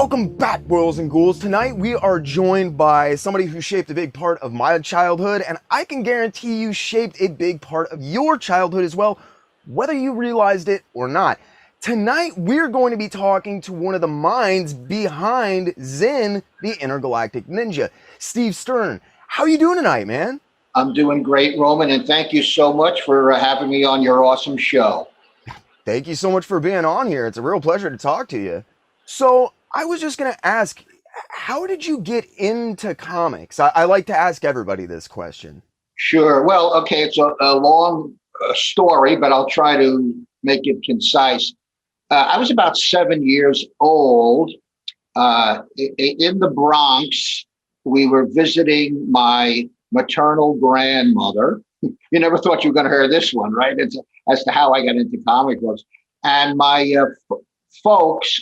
Welcome back, boils and ghouls. Tonight we are joined by somebody who shaped a big part of my childhood, and I can guarantee you shaped a big part of your childhood as well, whether you realized it or not. Tonight we're going to be talking to one of the minds behind Zen the Intergalactic Ninja, Steve Stern. How you doing tonight, man? I'm doing great, Roman, and thank you so much for having me on your awesome show. Thank you so much for being on here. It's a real pleasure to talk to you. So, I was just going to ask, how did you get into comics? I like to ask everybody this question. Sure. Well, okay, it's a long story, but I'll try to make it concise. I was about 7 years old. In the Bronx, we were visiting my maternal grandmother. You never thought you were going to hear this one, right? It's as to how I got into comic books. And my folks,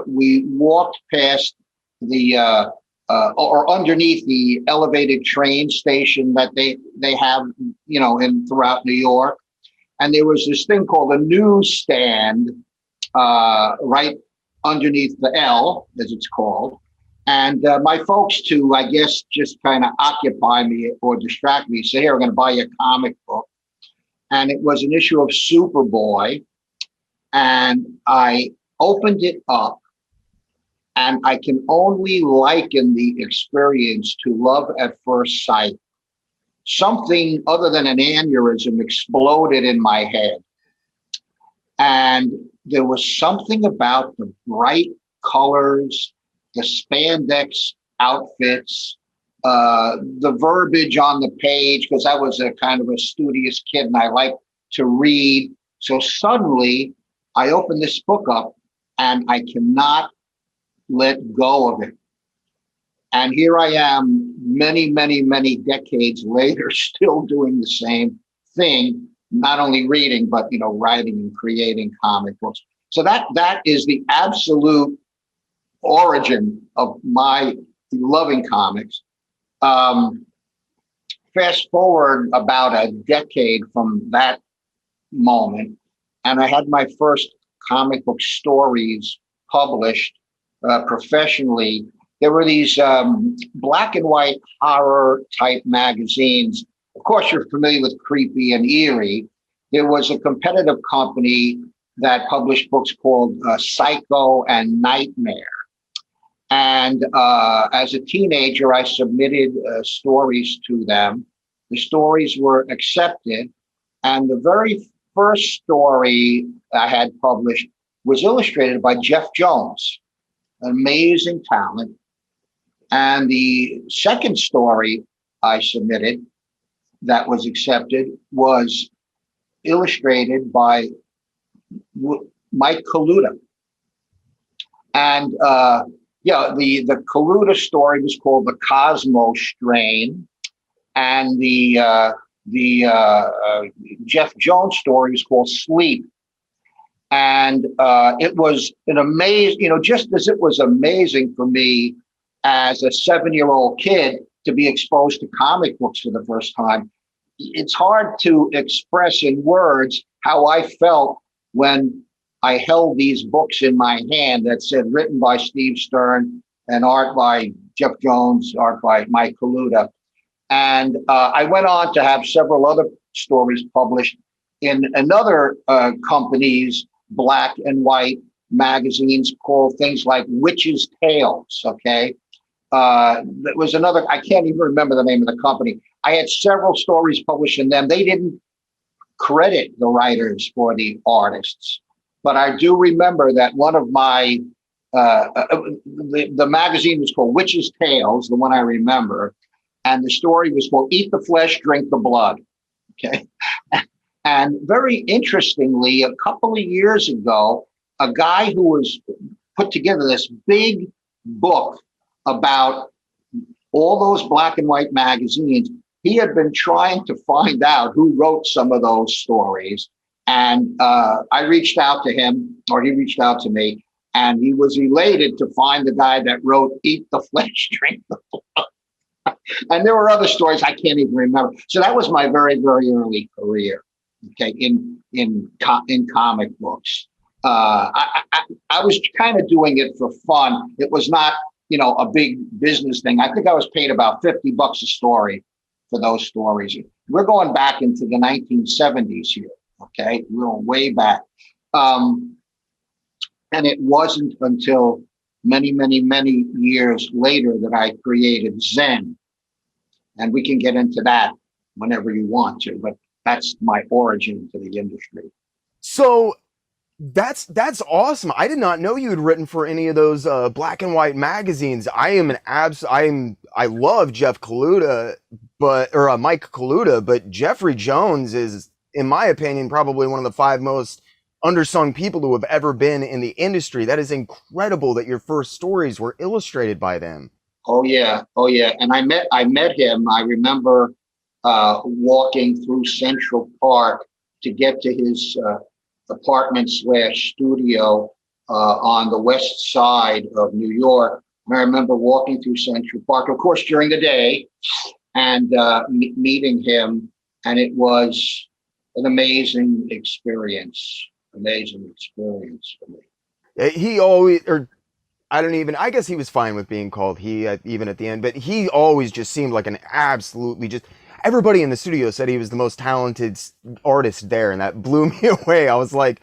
we walked past the or underneath the elevated train station that they have, in throughout New York. And there was this thing called a newsstand right underneath the L, as it's called. And my folks, to, I guess, just kind of occupy me or distract me, say, "Here, we're going to buy you a comic book." And it was an issue of Superboy. And I opened it up, and I can only liken the experience to love at first sight. Something other than an aneurysm exploded in my head. And there was something about the bright colors, the spandex outfits, the verbiage on the page, because I was a kind of a studious kid and I liked to read. So suddenly I opened this book up and I cannot let go of it. And here I am many, many, many decades later, still doing the same thing, not only reading, but, writing and creating comic books. So that is the absolute origin of my loving comics. Fast forward about a decade from that moment, and I had my first comic book stories published professionally. There were these black and white horror type magazines. Of course, you're familiar with Creepy and Eerie. There was a competitive company that published books called Psycho and Nightmare. And as a teenager, I submitted stories to them. The stories were accepted. And the very first story I had published was illustrated by Jeff Jones, an amazing talent. And the second story I submitted that was accepted was illustrated by Mike Kaluta. And the Kaluta story was called The Cosmo Strain, and the Jeff Jones story was called Sleep. And it was an amazing, just as it was amazing for me as a 7-year-old kid to be exposed to comic books for the first time. It's hard to express in words how I felt when I held these books in my hand that said written by Steve Stern and art by Jeff Jones, art by Mike Kaluta. And I went on to have several other stories published in another company's black and white magazines called things like Witch's Tales, okay? That was another, I can't even remember the name of the company. I had several stories published in them. They didn't credit the writers for the artists. But I do remember that one of my, the magazine was called Witch's Tales, the one I remember. And the story was called Eat the Flesh, Drink the Blood. Okay. And very interestingly, a couple of years ago, a guy who was put together this big book about all those black and white magazines, he had been trying to find out who wrote some of those stories. And I reached out to him, or he reached out to me, and he was elated to find the guy that wrote Eat the Flesh, Drink the Blood. And there were other stories I can't even remember. So that was my very, very early career, okay, in comic books. I was kind of doing it for fun. It was not, a big business thing. I think I was paid about $50 a story for those stories. We're going back into the 1970s here. Okay, we're going way back. And it wasn't until many, many, many years later that I created Zen. And we can get into that whenever you want to, but that's my origin to the industry. So that's awesome. I did not know you had written for any of those black and white magazines. I love Jeff Kaluta, or Mike Kaluta, but Jeffrey Jones is, in my opinion, probably one of the 5 most undersung people who have ever been in the industry. That is incredible that your first stories were illustrated by them. Oh yeah, oh yeah. And I met him. I remember walking through Central Park to get to his apartment/studio on the west side of New York. And I remember walking through Central Park, of course, during the day, and meeting him. And it was an amazing experience. Amazing experience for me. He always, or I guess he was fine with being called he even at the end, but he always just seemed like an absolutely just, everybody in the studio said he was the most talented artist there, and that blew me away. I was like,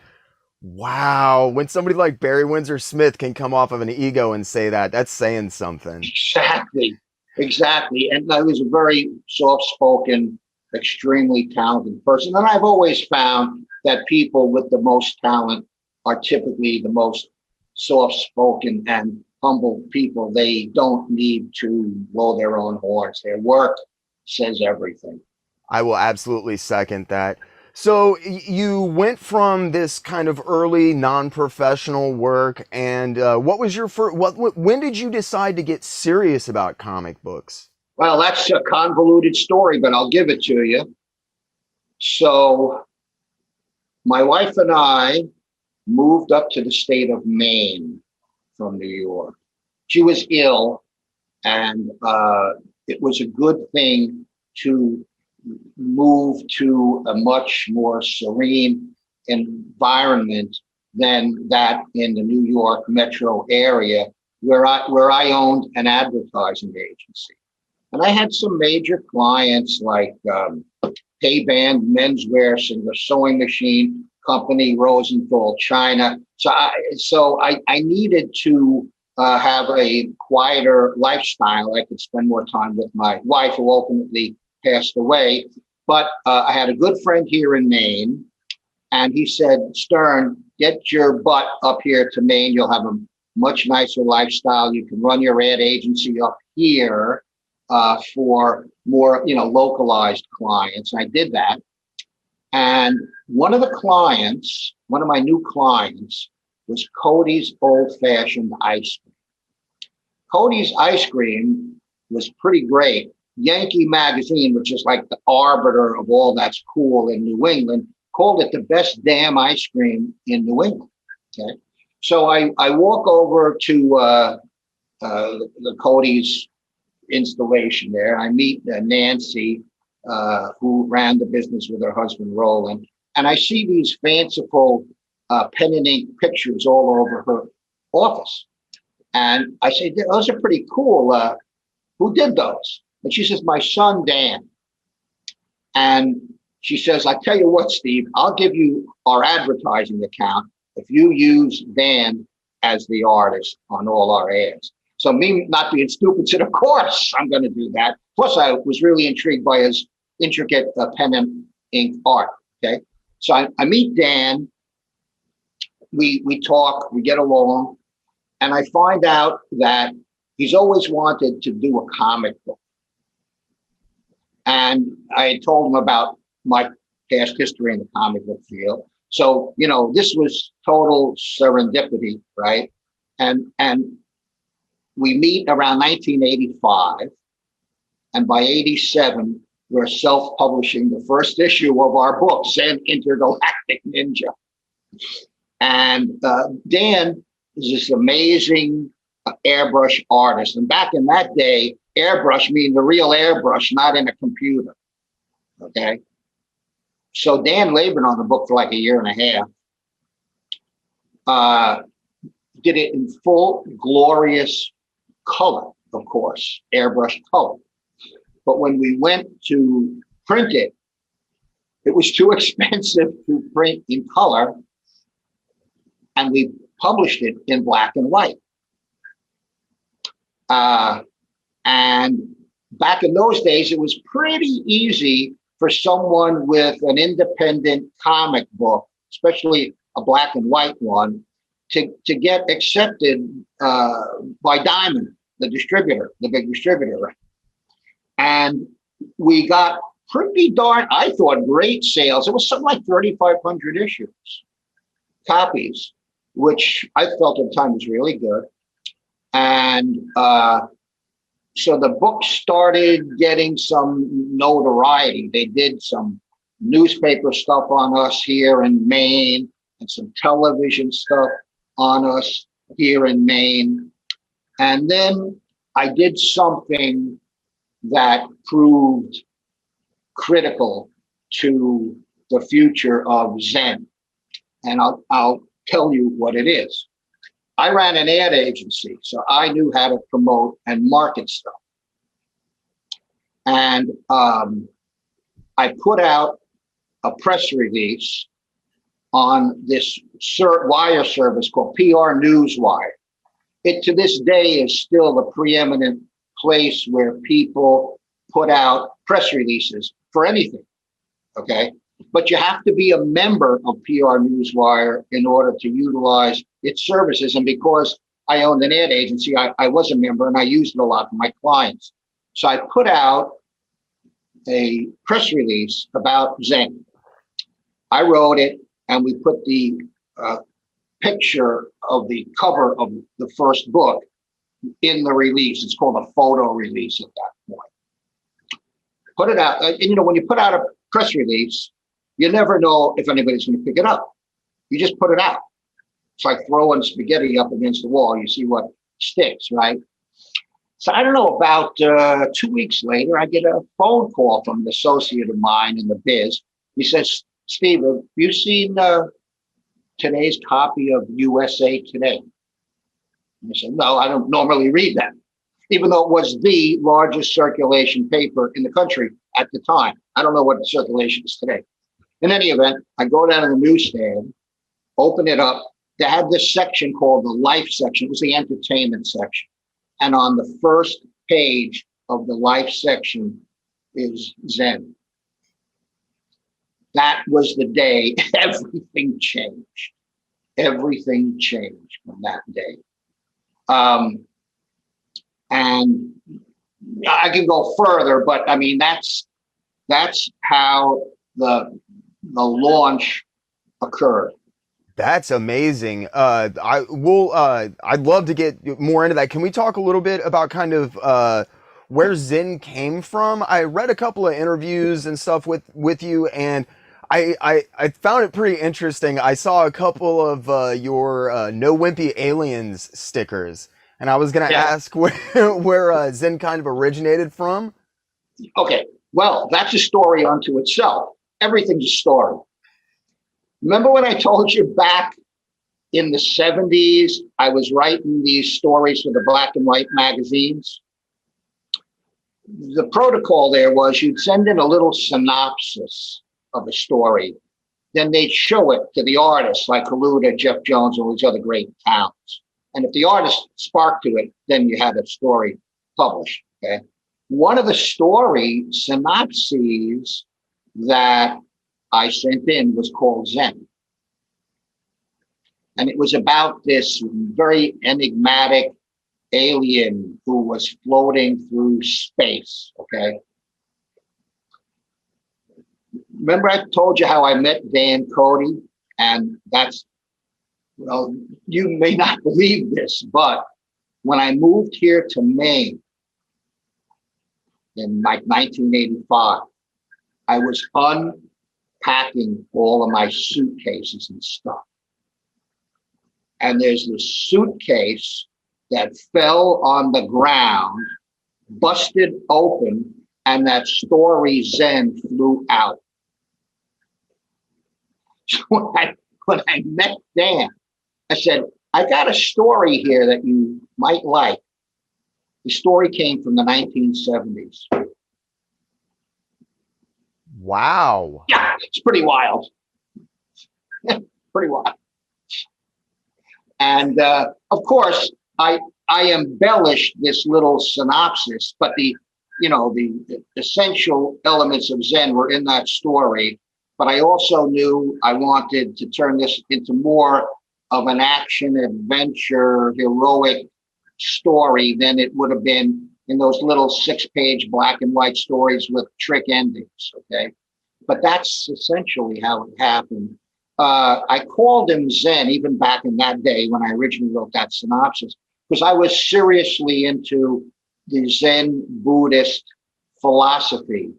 wow, when somebody like Barry Windsor Smith can come off of an ego and say that, that's saying something. Exactly. And I was a very soft-spoken, extremely talented person. And I've always found that people with the most talent are typically the most soft-spoken and humble people. They don't need to blow their own horns. Their work says everything. I will absolutely second that. So you went from this kind of early non-professional work, and what was your first? When did you decide to get serious about comic books? Well, that's a convoluted story, but I'll give it to you. So my wife and I moved up to the state of Maine from New York. She was ill, and it was a good thing to move to a much more serene environment than that in the New York metro area, where I owned an advertising agency. And I had some major clients like K-Band Menswear, the Sewing Machine Company, Rosenthal, China. So I needed to have a quieter lifestyle. I could spend more time with my wife, who ultimately passed away. But I had a good friend here in Maine, and he said, Stern, get your butt up here to Maine. You'll have a much nicer lifestyle. You can run your ad agency up here for more, localized clients. And I did that. And one of my new clients was Cody's Old Fashioned Ice Cream. Cody's Ice Cream was pretty great. Yankee Magazine, which is like the arbiter of all that's cool in New England, called it the best damn ice cream in New England. Okay. So I walk over to the Cody's installation there. I meet Nancy, who ran the business with her husband, Roland. And I see these fanciful pen and ink pictures all over her office. And I say, those are pretty cool. Who did those? And she says, my son, Dan. And she says, I tell you what, Steve, I'll give you our advertising account if you use Dan as the artist on all our ads. So me not being stupid said, of course, I'm going to do that. Plus, I was really intrigued by his intricate pen and ink art. Okay. So I meet Dan. We talk, we get along. And I find out that he's always wanted to do a comic book. And I had told him about my past history in the comic book field. So, this was total serendipity, right? And we meet around 1985. And by 87, we're self-publishing the first issue of our book, Zen Intergalactic Ninja. And Dan is this amazing airbrush artist. And back in that day, airbrush mean the real airbrush, not in a computer. Okay. So Dan labored on the book for like a year and a half. uh, did it in full glorious color, of course, airbrush color. But when we went to print it, it was too expensive to print in color, and we published it in black and white. And back in those days, it was pretty easy for someone with an independent comic book, especially a black and white one, to get accepted by Diamond, the distributor, the big distributor. And we got pretty darn, I thought, great sales. It was something like 3,500 copies, which I felt at the time was really good. And so the book started getting some notoriety. They did some newspaper stuff on us here in Maine and some television stuff on us here in Maine. And then I did something that proved critical to the future of Zen. And I'll tell you what it is. I ran an ad agency, so I knew how to promote and market stuff. And I put out a press release on this wire service called PR Newswire. It, to this day, is still a preeminent place where people put out press releases for anything, okay? But you have to be a member of PR Newswire in order to utilize its services. And because I owned an ad agency, I was a member and I used it a lot for my clients. So I put out a press release about Zen. I wrote it, and we put the picture of the cover of the first book in the release. It's called a photo release at that point. Put it out, and when you put out a press release, you never know if anybody's going to pick it up. You just put it out. It's like throwing spaghetti up against the wall. You see what sticks, right? So I don't know, about 2 weeks later, I get a phone call from an associate of mine in the biz. He says, "Steve, have you seen today's copy of USA Today?" And I said, "No, I don't normally read that," even though it was the largest circulation paper in the country at the time. I don't know what the circulation is today. In any event, I go down to the newsstand, open it up. They had this section called the Life section. It was the entertainment section. And on the first page of the Life section is Zen. That was the day everything changed. Everything changed from that day. And I can go further, but I mean, that's how the launch occurred. That's amazing. I'd love to get more into that. Can we talk a little bit about kind of where Zen came from? I read a couple of interviews and stuff with you, and I found it pretty interesting. I saw a couple of your No Wimpy Aliens stickers, and I was going to ask where Zen kind of originated from. Okay, well, that's a story unto itself. Everything's a story. Remember when I told you back in the 70s, I was writing these stories for the black and white magazines? The protocol there was you'd send in a little synopsis of a story. Then they'd show it to the artists like Kaluta, Jeff Jones, and all these other great talents. And if the artist sparked to it, then you had a story published, okay? One of the story synopses that I sent in was called Zen. And it was about this very enigmatic alien who was floating through space, okay? Remember I told you how I met Dan Cody? And that's, well, you may not believe this, but when I moved here to Maine in like 1985, I was unpacking all of my suitcases and stuff. And there's this suitcase that fell on the ground, busted open, and that story Zen flew out. So when I met Dan, I said, I got a story here that you might like. The story came from the 1970s. Wow. Yeah, it's pretty wild. Pretty wild. And of course, I embellished this little synopsis, but the essential elements of Zen were in that story. But I also knew I wanted to turn this into more of an action adventure, heroic story than it would have been in those little 6-page black and white stories with trick endings. Okay. But that's essentially how it happened. I called him Zen even back in that day when I originally wrote that synopsis, because I was seriously into the Zen Buddhist philosophy,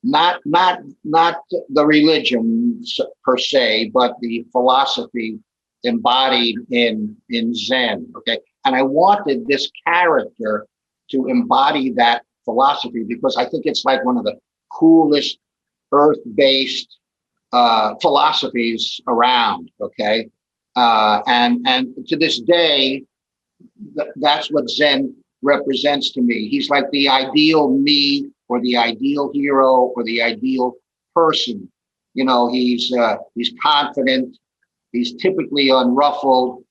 not the religion per se, but the philosophy embodied in Zen. Okay, and I wanted this character to embody that philosophy because I think it's like one of the coolest earth-based philosophies around. Okay, and to this day, that's what Zen represents to me. He's like the ideal me, or the ideal hero, or the ideal person. You know, he's confident. He's typically unruffled.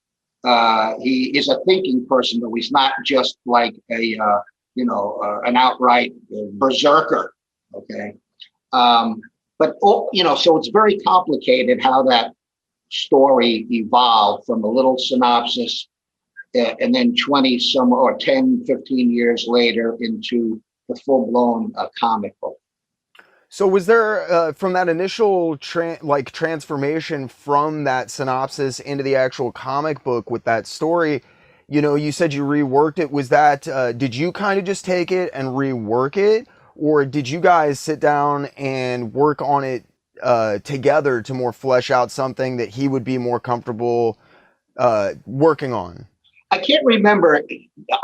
He is a thinking person, though he's not just like an outright berserker. Okay. But so it's very complicated how that story evolved from a little synopsis and then 20 some or 10, 15 years later into the full-blown comic book. So was there from that initial transformation from that synopsis into the actual comic book with that story, you said you reworked it. Was that, did you kind of just take it and rework it? Or did you guys sit down and work on it together to more flesh out something that he would be more comfortable working on? I can't remember,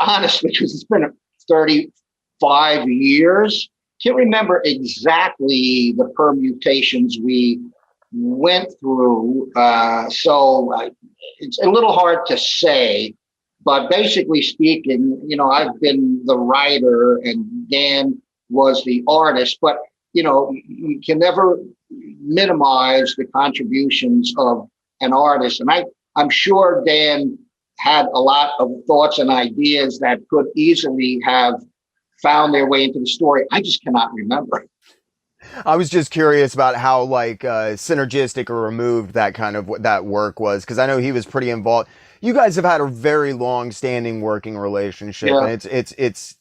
honestly, because it's been 35 years. Can't remember exactly the permutations we went through. So it's a little hard to say. But basically speaking, I've been the writer and Dan was the artist, but you can never minimize the contributions of an artist. And I'm sure Dan had a lot of thoughts and ideas that could easily have found their way into the story. I just cannot remember. I was just curious about how synergistic or removed that kind of that work was, because I know he was pretty involved. You guys have had a very long-standing working relationship, Yeah. and it's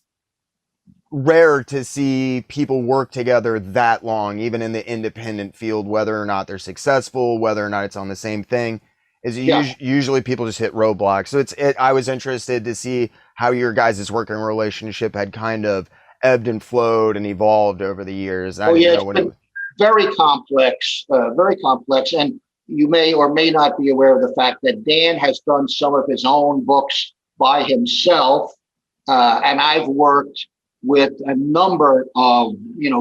rare to see people work together that long, even in the independent field, whether or not they're successful, whether or not it's on the same thing. Usually people just hit roadblocks. So I was interested to see how your guys' working relationship had kind of ebbed and flowed and evolved over the years. It's been very complex, very complex. And you may or may not be aware of the fact that Dan has done some of his own books by himself. And I've worked with a number of,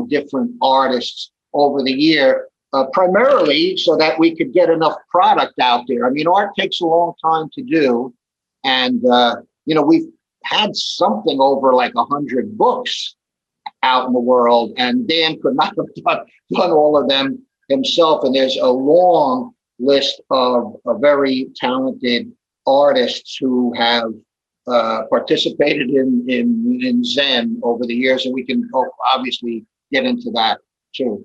different artists over the year, primarily so that we could get enough product out there. I mean, art takes a long time to do. And, we've had something over like 100 books out in the world, and Dan could not have done all of them himself. And there's a long list of very talented artists who have participated in Zen over the years, and we can obviously get into that too.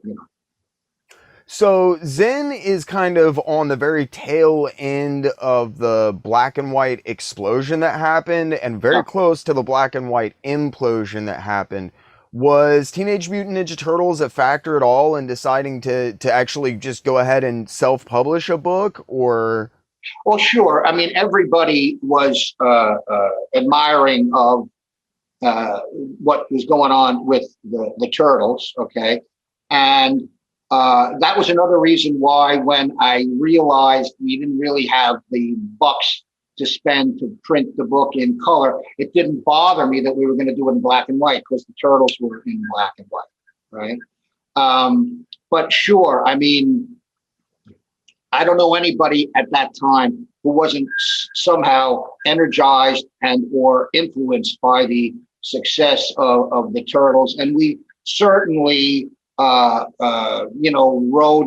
So Zen is kind of on the very tail end of the black and white explosion that happened, and very close to the black and white implosion that happened. Was Teenage Mutant Ninja Turtles a factor at all in deciding to actually just go ahead and self-publish a book, or? Well, sure. I mean, everybody was admiring of what was going on with the Turtles, okay? And that was another reason why when I realized we didn't really have the bucks to spend to print the book in color, it didn't bother me that we were going to do it in black and white because the Turtles were in black and white, right? But sure, I mean, I don't know anybody at that time who wasn't somehow energized and or influenced by the success of the Turtles. And we certainly, rode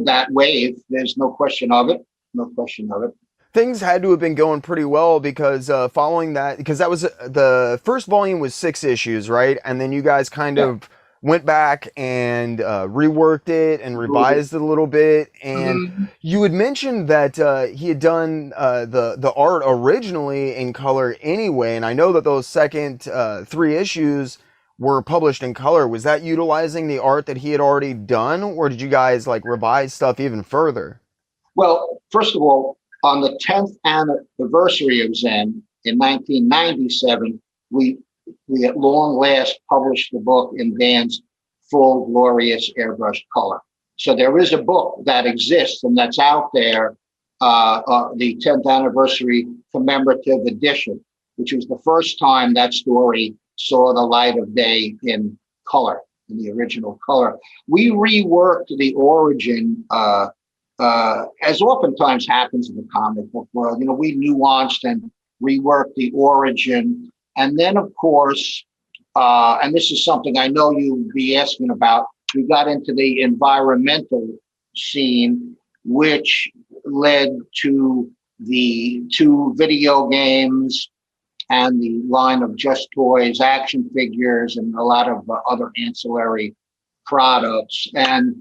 that wave. There's no question of it. No question of it. Things had to have been going pretty well because following that, because that was the first volume was 6 issues, right? And then you guys kind of went back and reworked it and revised it a little bit. And you had mentioned that he had done the art originally in color anyway. And I know that those second 3 issues were published in color. Was that utilizing the art that he had already done, or did you guys like revise stuff even further? Well, first of all, on the 10th anniversary of Zen in 1997, we at long last published the book in Dan's full, glorious airbrushed color. So there is a book that exists and that's out there, the 10th anniversary commemorative edition, which was the first time that story saw the light of day in color, in the original color. We reworked the origin, as oftentimes happens in the comic book world. We nuanced and reworked the origin. And then, of course, and this is something I know you'll be asking about, we got into the environmental scene, which led to the 2 video games and the line of Just Toys action figures and a lot of other ancillary products. And,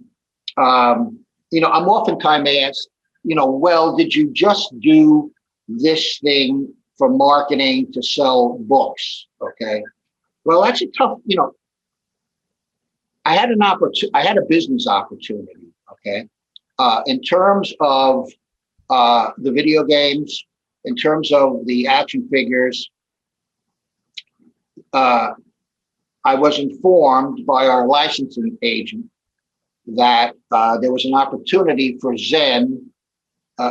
I'm oftentimes asked, well, did you just do this thing for marketing to sell books? Okay. Well, that's a tough, I had a business opportunity. Okay. In terms of the video games, in terms of the action figures, I was informed by our licensing agent that there was an opportunity for Zen.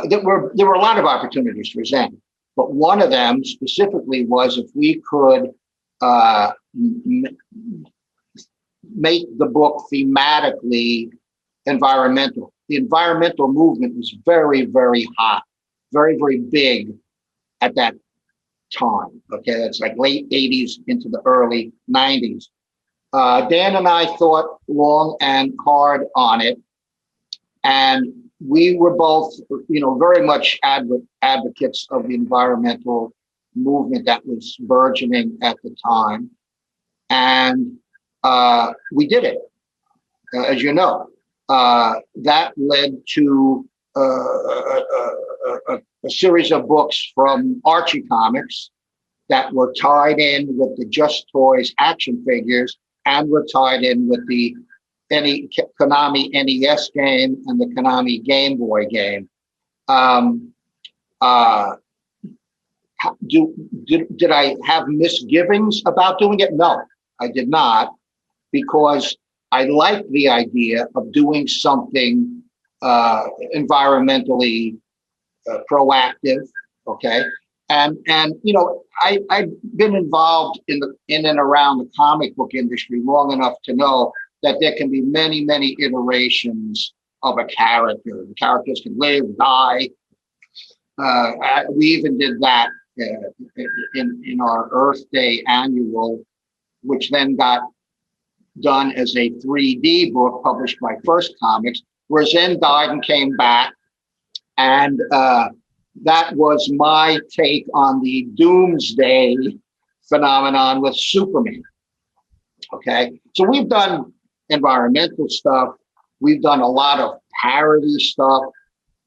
There were a lot of opportunities for Zen, but one of them specifically was if we could make the book thematically environmental. The environmental movement was very, very hot, very, very big at that time. Okay, that's like late 80s into the early 90s. Dan and I thought long and hard on it, and we were both, very much advocates of the environmental movement that was burgeoning at the time, and we did it. As you know, that led to a series of books from Archie Comics that were tied in with the Just Toys action figures and were tied in with the Konami NES game and the Konami Game Boy game. Did I have misgivings about doing it? No, I did not, because I like the idea of doing something environmentally proactive. Okay. And I've been involved in and around the comic book industry long enough to know that there can be many, many iterations of a character. The characters can live, die. We even did that in our Earth Day annual, which then got done as a 3D book published by First Comics, where Zen died and came back. And that was my take on the doomsday phenomenon with Superman. Okay, so we've done environmental stuff. We've done a lot of parody stuff.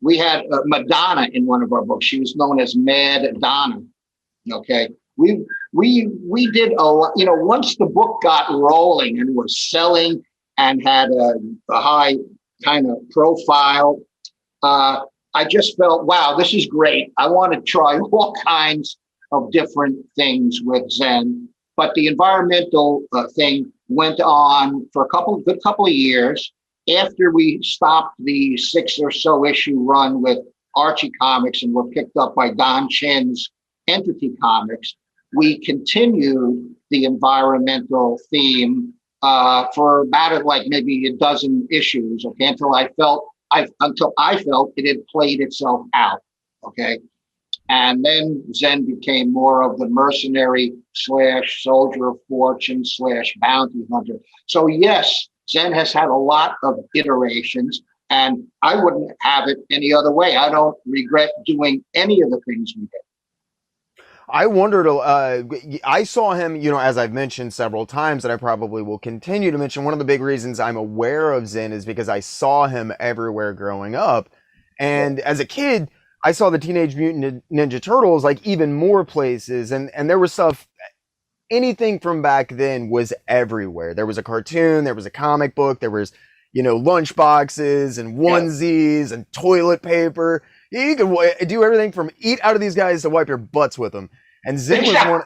We had Madonna in one of our books. She was known as Mad Donna. Okay, we did a lot. Once the book got rolling and was selling and had a high kind of profile, I just felt, wow, this is great. I want to try all kinds of different things with Zen. But the environmental thing went on for a good couple of years. After we stopped the 6 or so issue run with Archie Comics and were picked up by Don Chin's Entity Comics, we continued the environmental theme for about like maybe a dozen issues, okay, until I felt until I felt it had played itself out. Okay. And then Zen became more of the mercenary slash soldier of fortune slash bounty hunter. So yes, Zen has had a lot of iterations, and I wouldn't have it any other way. I don't regret doing any of the things we did. I wondered, I saw him, as I've mentioned several times, and I probably will continue to mention, one of the big reasons I'm aware of Zen is because I saw him everywhere growing up. And as a kid, I saw the Teenage Mutant Ninja Turtles, like, even more places. And there was stuff, anything from back then was everywhere. There was a cartoon, there was a comic book, there was, lunch boxes and onesies and toilet paper. You could do everything from eat out of these guys to wipe your butts with them. And Zen was one,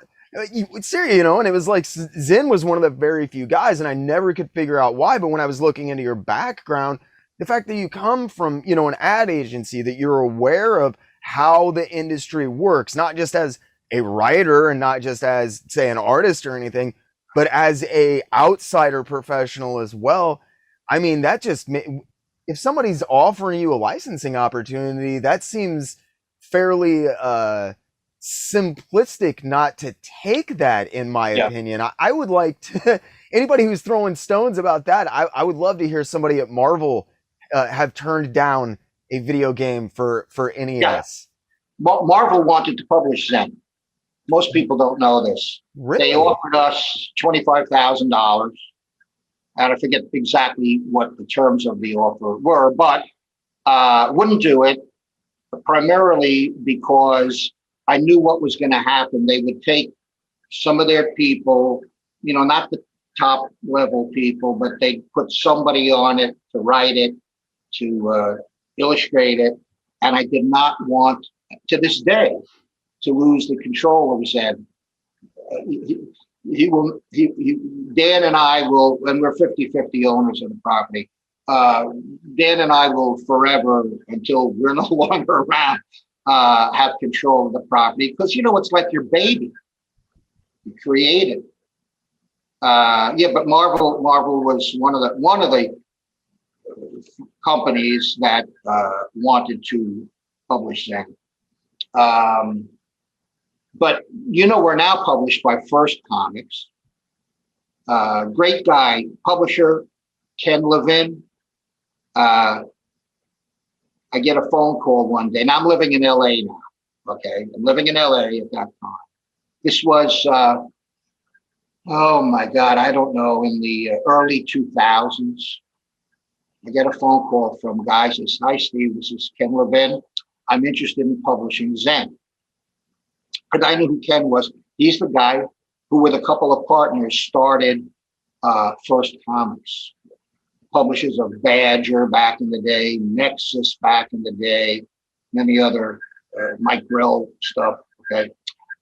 seriously, and it was like Zen was one of the very few guys, and I never could figure out why. But when I was looking into your background, the fact that you come from, an ad agency, that you're aware of how the industry works, not just as a writer and not just as, say, an artist or anything, but as a outsider professional as well. I mean, that just, if somebody's offering you a licensing opportunity, that seems fairly simplistic not to take that, in my opinion. I would like to, anybody who's throwing stones about that, I would love to hear somebody at Marvel have turned down a video game for NES. Yeah. Marvel wanted to publish Zen. Most people don't know this. Really? They offered us $25,000. And I forget exactly what the terms of the offer were, but wouldn't do it, primarily because I knew what was going to happen. They would take some of their people, not the top level people, but they'd put somebody on it to write it, to illustrate it. And I did not want, to this day, to lose the control of Zen. Dan and I will, and we're 50-50 owners of the property. Dan and I will forever, until we're no longer around, have control of the property, because it's like your baby. You create it. But Marvel was one of the companies that wanted to publish Zen. But we're now published by First Comics. Great guy, publisher, Ken Levin. I get a phone call one day, and I'm living in LA now. Okay, I'm living in LA at that time. This was, oh my God, I don't know, in the early 2000s. I get a phone call from a guy who says, "Hi, Steve, this is Ken Levin. I'm interested in publishing Zen." And I knew who Ken was. He's the guy who, with a couple of partners, started First Comics. Publishers of Badger back in the day, Nexus back in the day, many other Mike Grell stuff. Okay.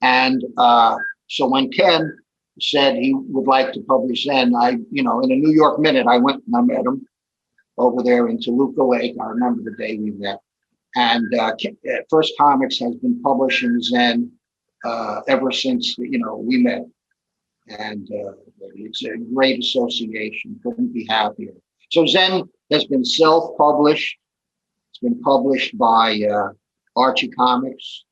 And so when Ken said he would like to publish Zen, in a New York Minute, I went and I met him over there in Toluca Lake. I remember the day we met. And First Comics has been publishing Zen ever since we met, and it's a great association. Couldn't be happier. So Zen has been self-published. It's been published by Archie Comics,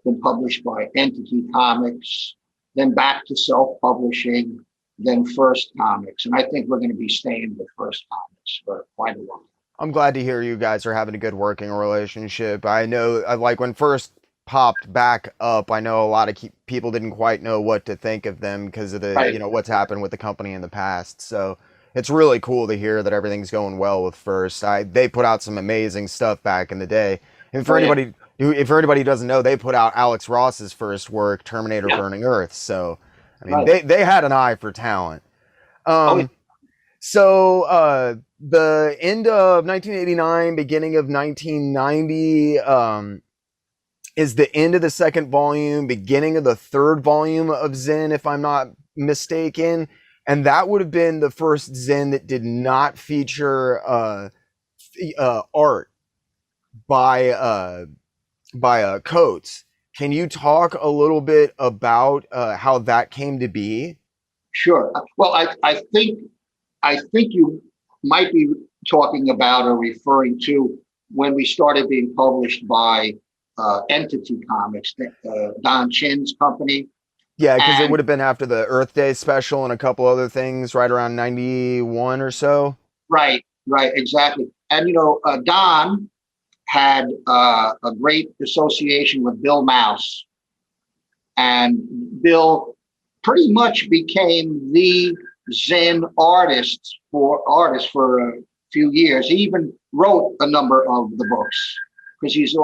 been published by Entity Comics, then back to self-publishing, then First Comics, and I think we're going to be staying with First Comics for quite a while. I'm glad to hear you guys are having a good working relationship. I know, like, when First popped back up, I know a lot of people didn't quite know what to think of them because of the, what's happened with the company in the past. So it's really cool to hear that everything's going well with First. They put out some amazing stuff back in the day. And for anybody who doesn't know, they put out Alex Ross's first work, Terminator Burning Earth. So, I mean, they had an eye for talent. So the end of 1989, beginning of 1990 is the end of the second volume, beginning of the third volume of Zen, if I'm not mistaken. And that would have been the first Zen that did not feature art by Coates. Can you talk a little bit about how that came to be? Sure. Well, I think you might be talking about or referring to when we started being published by Entity Comics, Don Chin's company. Yeah, because it And would have been after the Earth Day special and a couple other things, right around 91 or so. right, right, exactly. And Don had a great association with Bill Mouse, and Bill pretty much became the Zen artist for a few years. He even wrote a number of the books because he's a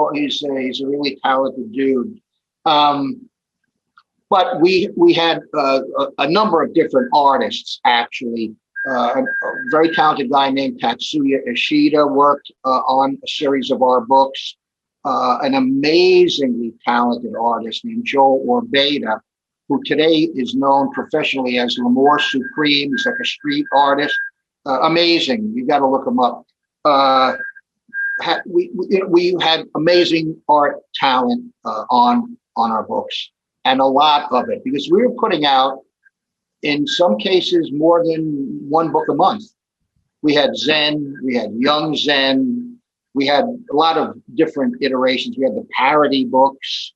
really talented dude. But we had a number of different artists actually. A very talented guy named Tatsuya Ishida worked on a series of our books. An amazingly talented artist named Joe Orbeda, who today is known professionally as L'Amour Supreme. He's like a street artist. Amazing. You got to look him up. We had amazing art talent on our books, and a lot of it, because we were putting out, in some cases, more than one book a month. We had Zen, we had Young Zen, we had a lot of different iterations. We had the parody books.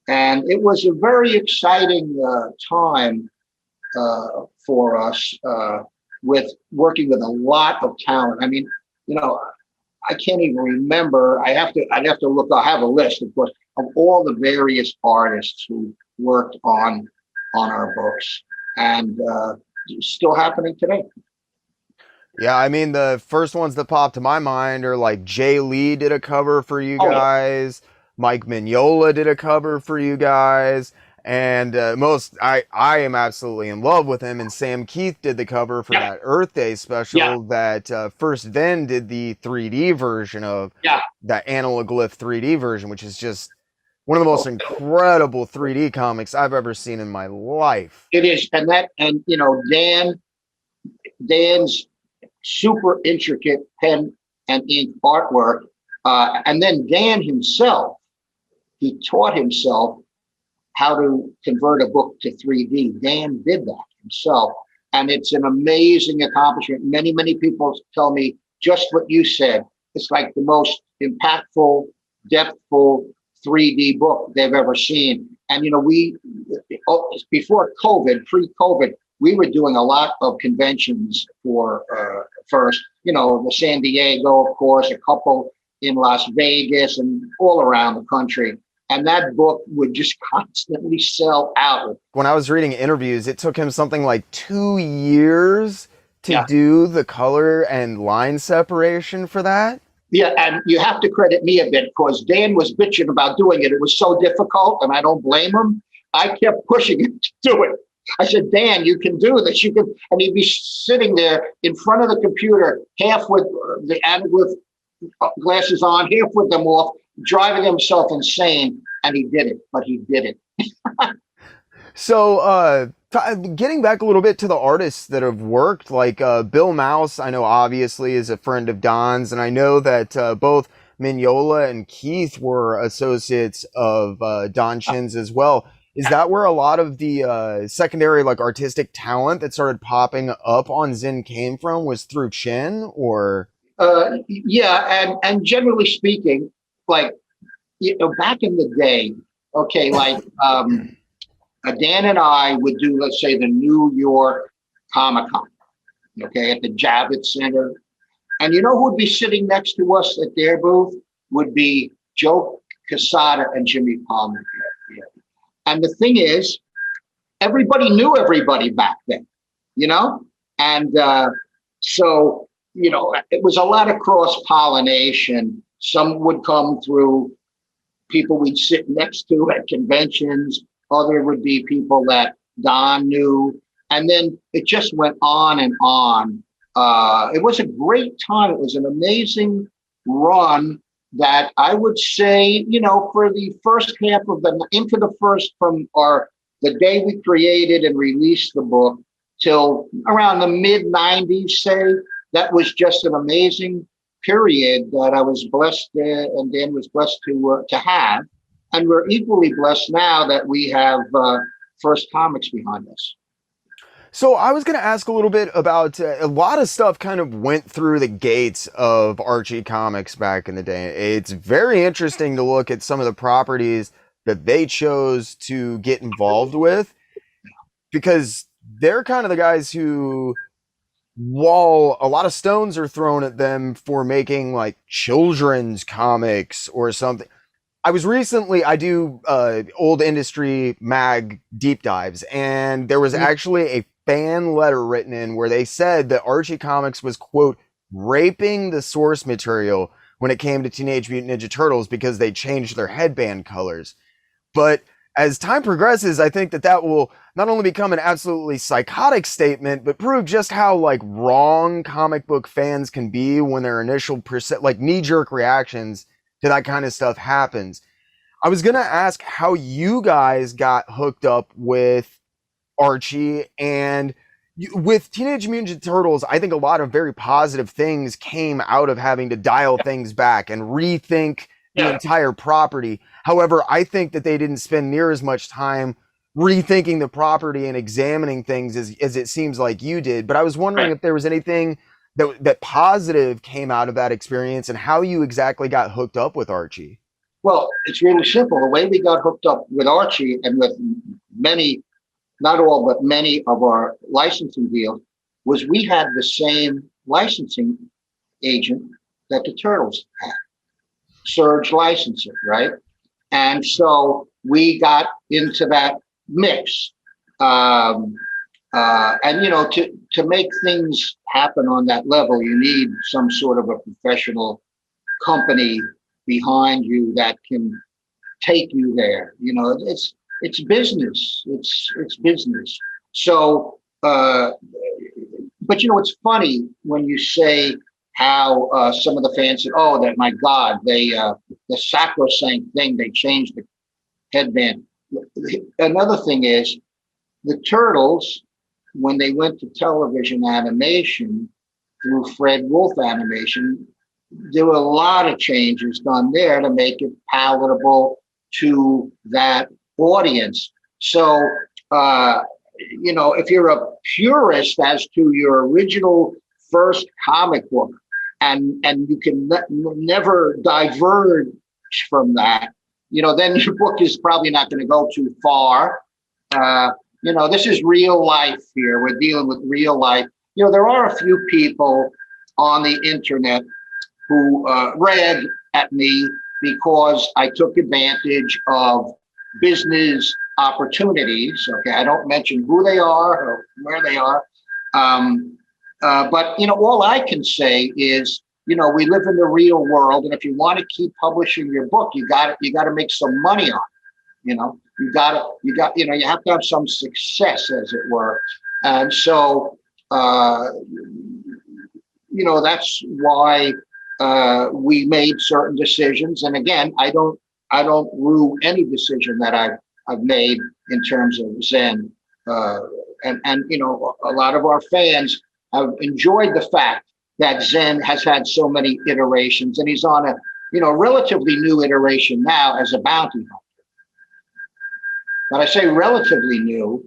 And it was a very exciting time for us with working with a lot of talent. I mean, I can't even remember. I'd have to look. I have a list, of course, of all the various artists who worked on our books, and still happening today. Yeah, I mean, the first ones that pop to my mind are like Jay Lee did a cover for you Oh, yeah. guys, Mike Mignola did a cover for you guys, and I am absolutely in love with him. And Sam Keith did the cover for Yeah, that Earth Day special yeah, that First Ven did the 3D version of, yeah. that Analoglyph 3D version, which is just one of the most incredible 3D comics I've ever seen in my life. It is, and Dan's super intricate pen and ink artwork, and then Dan himself, he taught himself how to convert a book to 3D. Dan did that himself, and it's an amazing accomplishment. Many people tell me just what you said. It's like the most impactful, depthful 3D book they've ever seen. And before COVID, pre-COVID, we were doing a lot of conventions for first, the San Diego, of course, a couple in Las Vegas and all around the country. And that book would just constantly sell out. When I was reading interviews, it took him something like 2 years to Yeah. do the color and line separation for that. Yeah, and you have to credit me a bit, because Dan was bitching about doing it. It was so difficult, and I don't blame him. I kept pushing him to do it. I said, Dan, you can do this. You can, and he'd be sitting there in front of the computer, half with the Anaglyph glasses on, half with them off, driving himself insane. And he did it, but he did it. So, getting back a little bit to the artists that have worked, like Bill Mouse, I know obviously is a friend of Don's, and I know that both Mignola and Keith were associates of Don Chin's as well. Is that where a lot of the secondary, like, artistic talent that started popping up on Zen came from, was through Chin, or? Yeah, and generally speaking, like, back in the day, okay, like Dan and I would do, let's say, the New York Comic Con, okay, at the Javits Center. And you know who would be sitting next to us at their booth? Would be Joe Quesada and Jimmy Palmer. And the thing is, everybody knew everybody back then, And so, it was a lot of cross-pollination. Some would come through people we'd sit next to at conventions. Other would be people that Don knew. And then it just went on and on. It was a great time. It was an amazing run that I would say, for the first half of from the day we created and released the book till around the mid 90s, say, that was just an amazing period that I was blessed and Dan was blessed to have. And we're equally blessed now that we have First Comics behind us. So I was going to ask a little bit about a lot of stuff kind of went through the gates of Archie Comics back in the day. It's very interesting to look at some of the properties that they chose to get involved with because they're kind of the guys who, while a lot of stones are thrown at them for making like children's comics or something. I do old industry mag deep dives, and there was actually a fan letter written in where they said that Archie Comics was, quote, raping the source material when it came to Teenage Mutant Ninja Turtles because they changed their headband colors. But as time progresses, I think that that will not only become an absolutely psychotic statement, but prove just how like wrong comic book fans can be when their initial like knee-jerk reactions to that kind of stuff happens. I was gonna ask how you guys got hooked up with Archie and with Teenage Mutant Ninja Turtles. I think a lot of very positive things came out of having to dial things back and rethink the entire property. However, I think that they didn't spend near as much time rethinking the property and examining things as it seems like you did. But I was wondering if there was anything that positive came out of that experience and how you exactly got hooked up with Archie. Well, it's really simple. The way we got hooked up with Archie and with many, not all, but many of our licensing deals was we had the same licensing agent that the Turtles had, Surge Licensing, right? And so we got into that mix. And you know, to make things happen on that level, you need some sort of a professional company behind you that can take you there. You know, it's business. It's business. So, but you know, it's funny when you say how some of the fans said, "Oh, that my God, they the sacrosanct thing, they changed the headband." Another thing is the Turtles, when they went to television animation through Fred Wolf Animation, there were a lot of changes done there to make it palatable to that audience. So, you know, if you're a purist as to your original first comic book, and you can never diverge from that, you know, then your book is probably not going to go too far. You know, this is real life here. We're dealing with real life. You know, there are a few people on the internet who read at me because I took advantage of business opportunities. Okay, I don't mention who they are or where they are. But, you know, all I can say is, you know, we live in the real world. And if you want to keep publishing your book, you got to make some money on it. You know, you have to have some success, as it were. And so, you know, that's why we made certain decisions. And again, I don't rue any decision that I've made in terms of Zen. And you know, a lot of our fans have enjoyed the fact that Zen has had so many iterations, and he's on a, you know, relatively new iteration now as a bounty hunter. But I say relatively new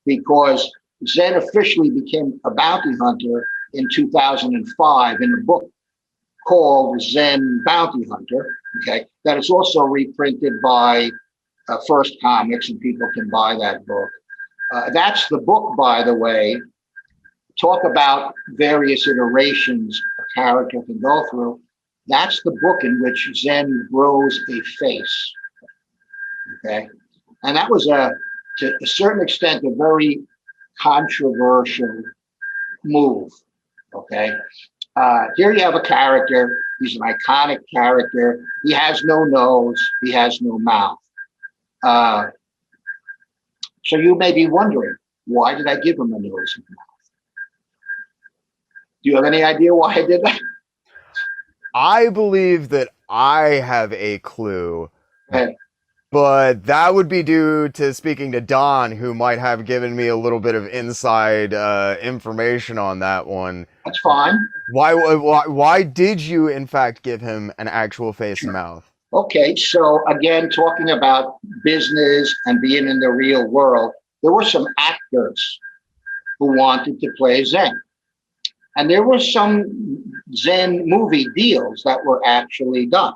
because Zen officially became a bounty hunter in 2005 in a book called Zen Bounty Hunter, okay, that is also reprinted by First Comics, and people can buy that book. That's the book, by the way. Talk about various iterations a character can go through. That's the book in which Zen grows a face, okay? And that was, to a certain extent, a very controversial move, okay? Here you have a character. He's an iconic character. He has no nose. He has no mouth. So you may be wondering, why did I give him a nose and mouth? Do you have any idea why I did that? I believe that I have a clue. Okay. But that would be due to speaking to Don, who might have given me a little bit of inside information on that one. That's fine. Why did you, in fact, give him an actual face and mouth? Okay, so again, talking about business and being in the real world, there were some actors who wanted to play Zen. And there were some Zen movie deals that were actually done.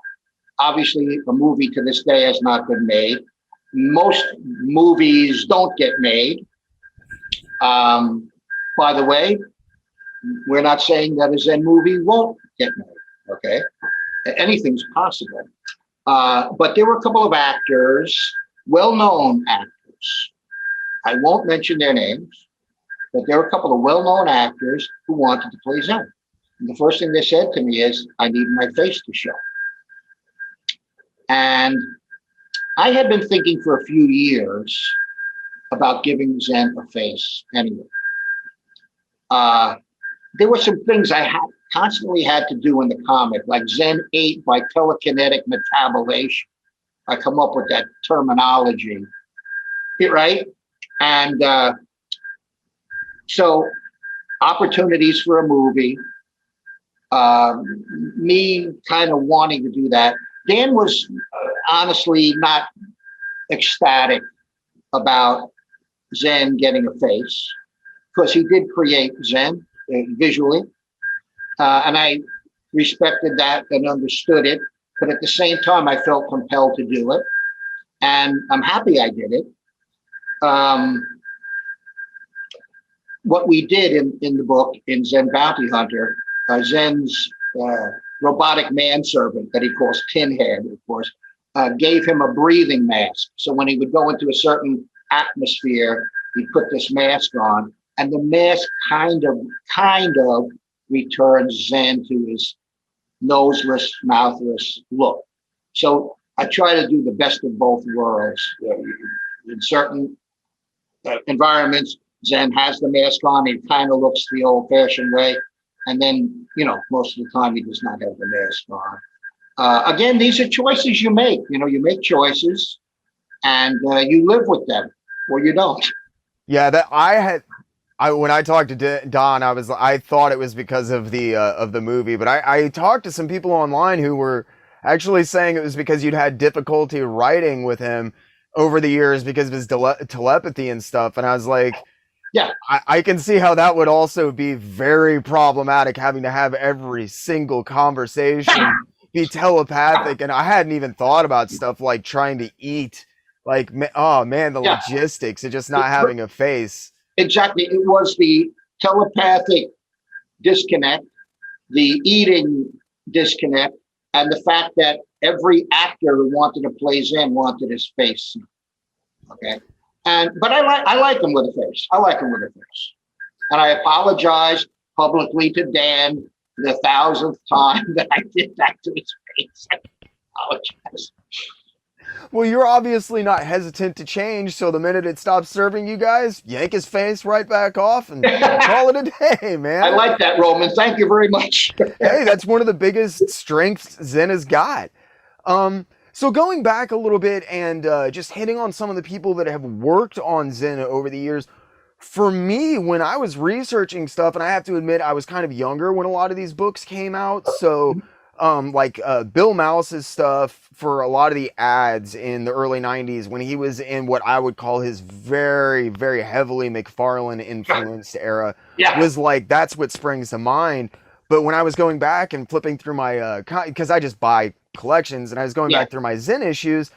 Obviously, a movie to this day has not been made. Most movies don't get made. By the way, we're not saying that a Zen movie won't get made, okay? Anything's possible. But there were a couple of actors, well-known actors. I won't mention their names, but there were a couple of well-known actors who wanted to play Zen. And the first thing they said to me is, I need my face to show. And I had been thinking for a few years about giving Zen a face anyway. There were some things I constantly had to do in the comic, like Zen ate by telekinetic metabolation. I come up with that terminology, right? And so opportunities for a movie, me kind of wanting to do that. Dan was honestly not ecstatic about Zen getting a face, because he did create Zen visually, and I respected that and understood it. But at the same time, I felt compelled to do it, and I'm happy I did it. What we did in the book, in Zen Bounty Hunter, Zen's robotic manservant that he calls Tin Head, of course, gave him a breathing mask. So when he would go into a certain atmosphere, he'd put this mask on, and the mask kind of returns Zen to his noseless, mouthless look. So I try to do the best of both worlds. In certain environments, Zen has the mask on, he kind of looks the old-fashioned way. And then, most of the time he does not have the mask on. Again, these are choices you make. You make choices and you live with them, or you don't. Yeah, when I talked to Don, I thought it was because of the movie, but I talked to some people online who were actually saying it was because you'd had difficulty writing with him over the years because of his telepathy and stuff. And I was like, yeah, I can see how that would also be very problematic, having to have every single conversation be telepathic. And I hadn't even thought about stuff like trying to eat, like, oh man, the logistics of just not having a face. Exactly. It was the telepathic disconnect, the eating disconnect, and the fact that every actor who wanted to play Zen wanted his face. Okay. But I like him with a face. I like him with a face. And I apologize publicly to Dan the 1,000th time that I did that to his face. I apologize. Well, you're obviously not hesitant to change, so the minute it stops serving you guys, yank his face right back off and call it a day, man. I like that, Roman. Thank you very much. Hey, that's one of the biggest strengths Zen has got. So going back a little bit and just hitting on some of the people that have worked on Zen over the years, for me, when I was researching stuff, and I have to admit I was kind of younger when a lot of these books came out, so Bill Mouse's stuff for a lot of the ads in the early 90s when he was in what I would call his very, very heavily McFarlane influenced era, was like, that's what springs to mind. But when I was going back and flipping through my, because I just buy collections, and I was going back through my Zen issues,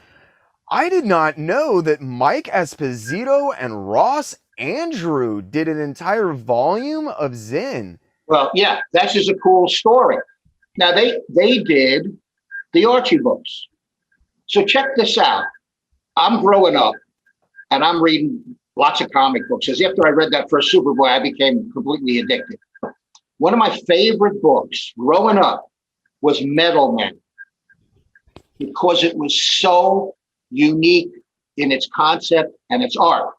I did not know that Mike Esposito and Ross Andru did an entire volume of Zen. Well, yeah, that's just a cool story. Now, they did the Archie books. So check this out. I'm growing up, and I'm reading lots of comic books. As after I read that first Superboy, I became completely addicted. One of my favorite books growing up was Metal Men, because it was so unique in its concept and its art.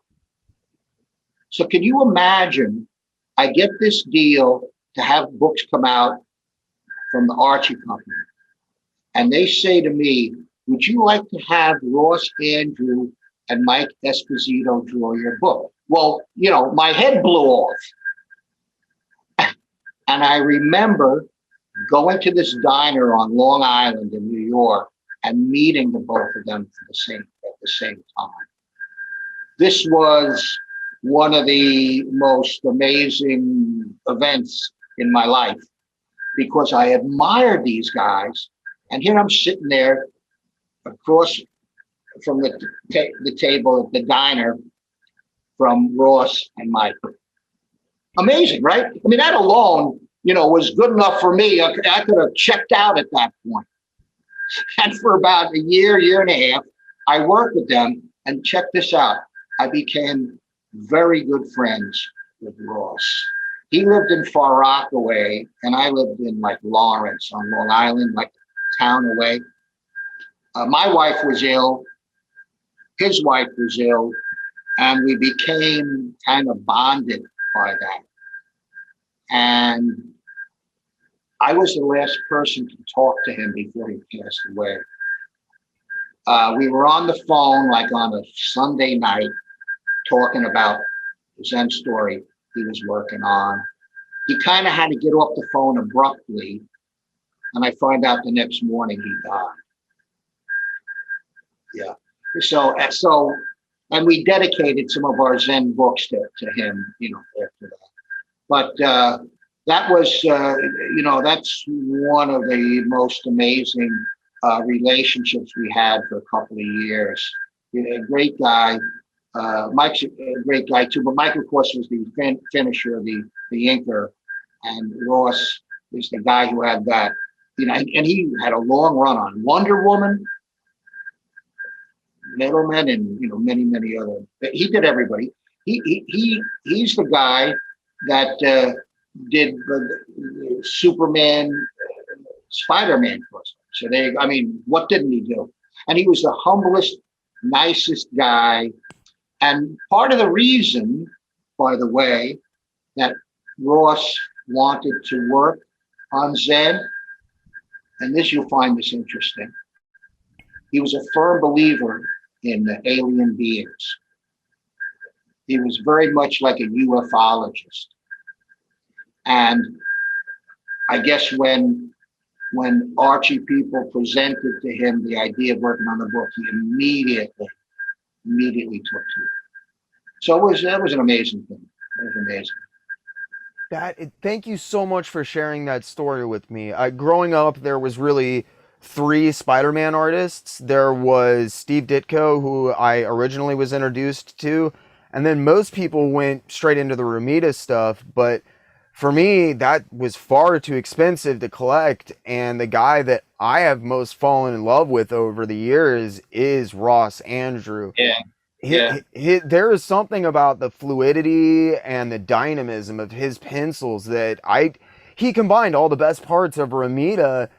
So can you imagine, I get this deal to have books come out from the Archie company, and they say to me, would you like to have Ross Andru and Mike Esposito draw your book? Well, my head blew off. And I remember going to this diner on Long Island in New York and meeting the both of them at the same time. This was one of the most amazing events in my life because I admired these guys. And here I'm sitting there across from the table at the diner from Ross and Mike. Amazing, right? I mean, that alone, was good enough for me. I could have checked out at that point. And for about a year and a half, I worked with them. And check this out. I became very good friends with Ross. He lived in Far Rockaway, and I lived in like Lawrence on Long Island, like a town away. My wife was ill. His wife was ill. And we became kind of bonded by that. And I was the last person to talk to him before he passed away. We were on the phone like on a Sunday night talking about the Zen story he was working on. He kind of had to get off the phone abruptly, and I find out the next morning he died. Yeah. So, and we dedicated some of our Zen books to him, after that. But that was, that's one of the most amazing relationships we had for a couple of years. A great guy. Mike's a great guy too, but Mike, of course, was the finisher, the inker, and Ross is the guy who had that, and he had a long run on Wonder Woman, Middleman, and many other. He did everybody. He's the guy that did the Superman, Spider-Man first. So what didn't he do? And he was the humblest, nicest guy. And part of the reason, by the way, that Ross wanted to work on Zen, and this you'll find this interesting, he was a firm believer in the alien beings. He was very much like a ufologist. And I guess when Archie people presented to him the idea of working on the book, he immediately took to it. So that was an amazing thing. It was amazing. Thank you so much for sharing that story with me. Growing up, there was really 3 Spider-Man artists. There was Steve Ditko, who I originally was introduced to, and then most people went straight into the Romita stuff, but for me, that was far too expensive to collect, and the guy that I have most fallen in love with over the years is Ross Andru. Yeah. There is something about the fluidity and the dynamism of his pencils that he combined all the best parts of Romita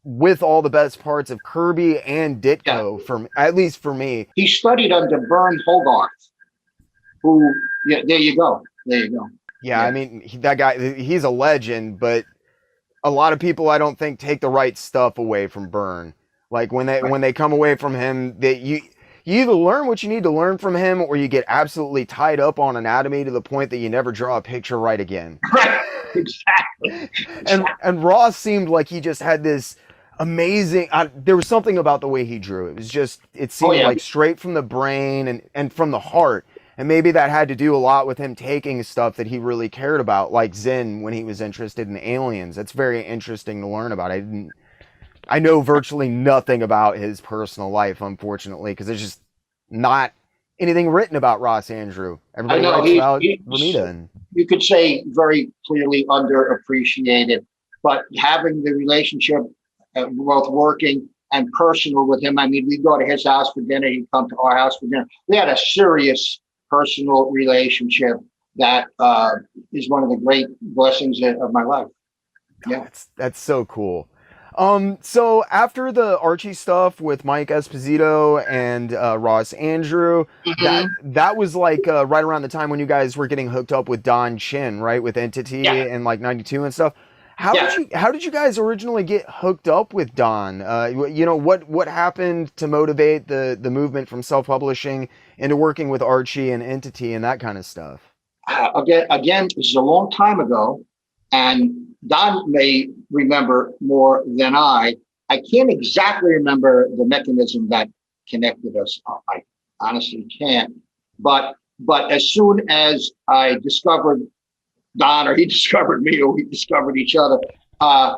with all the best parts of Kirby and Ditko, at least for me. He studied under Vern Hogarth, who, there you go. Yeah, I mean, that guy, he's a legend, but a lot of people, I don't think, take the right stuff away from Byrne. Like, when they come away from him, you either learn what you need to learn from him, or you get absolutely tied up on anatomy to the point that you never draw a picture right again. Right, exactly. And Ross seemed like he just had this amazing, there was something about the way he drew. It seemed like straight from the brain and from the heart. And maybe that had to do a lot with him taking stuff that he really cared about, like Zen when he was interested in aliens. That's very interesting to learn about. I know virtually nothing about his personal life, unfortunately, because there's just not anything written about Ross Andru. Everybody writes about Romita. You could say very clearly underappreciated, but having the relationship, both working and personal with him. I mean, we'd go to his house for dinner. He'd come to our house for dinner. We had a serious personal relationship that is one of the great blessings of my life. Yeah, that's so cool. So after the Archie stuff with Mike Esposito and Ross Andru, that was like right around the time when you guys were getting hooked up with Don Chin, right, with Entity and like 92 and stuff. How did you guys originally get hooked up with Don? What happened to motivate the movement from self-publishing into working with Archie and Entity and that kind of stuff? Again, this is a long time ago, and Don may remember more than I. I can't exactly remember the mechanism that connected us. I honestly can't. But But as soon as I discovered Don, or he discovered me, or we discovered each other, uh,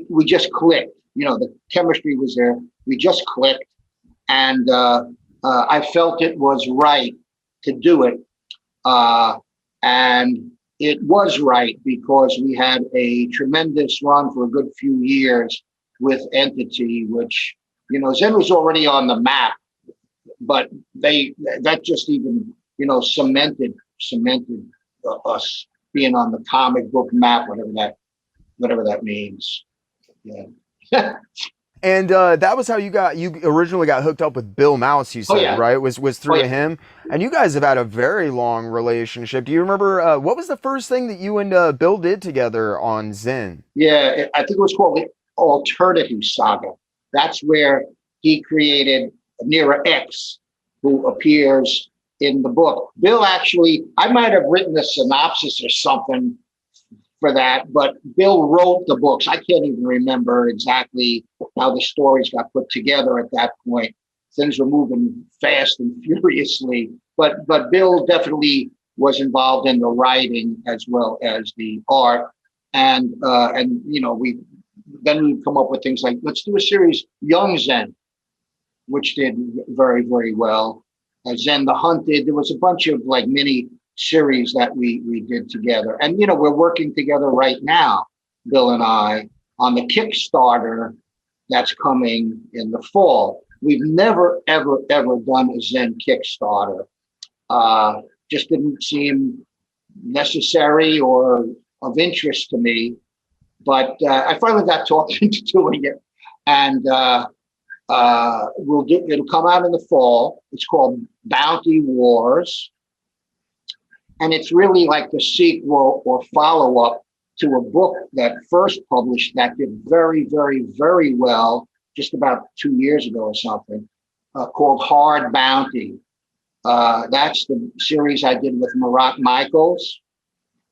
we just clicked. You know, the chemistry was there. We just clicked, and I felt it was right to do it. And it was right because we had a tremendous run for a good few years with Entity, which, you know, Zen was already on the map, but that just even, you know, cemented us being on the comic book map, whatever that means. Yeah. And that was how you originally got hooked up with Bill Mouse, you Oh said, yeah. right? Was Oh through yeah. him. And you guys have had a very long relationship. Do you remember what was the first thing that you and Bill did together on Zen? Yeah, I think it was called the Alternative Saga. That's where he created Nera X, who appears in the book. Bill actually, I might have written a synopsis or something for that, but Bill wrote the books. I can't even remember exactly how the stories got put together at that point. Things were moving fast and furiously, but Bill definitely was involved in the writing as well as the art, and you know, we'd come up with things like, let's do a series Young Zen, which did very, very well. Zen the Hunted. There was a bunch of like mini series that we did together, and you know, we're working together right now, Bill and I, on the Kickstarter that's coming in the fall. We've never ever done a Zen Kickstarter. Just didn't seem necessary or of interest to me. But I finally got talking to doing it, and it'll come out in the fall. It's called Bounty Wars, and it's really like the sequel or follow up to a book that first published that did very, very, very well just about 2 years ago or something, called Hard Bounty. That's the series I did with Marat Michaels,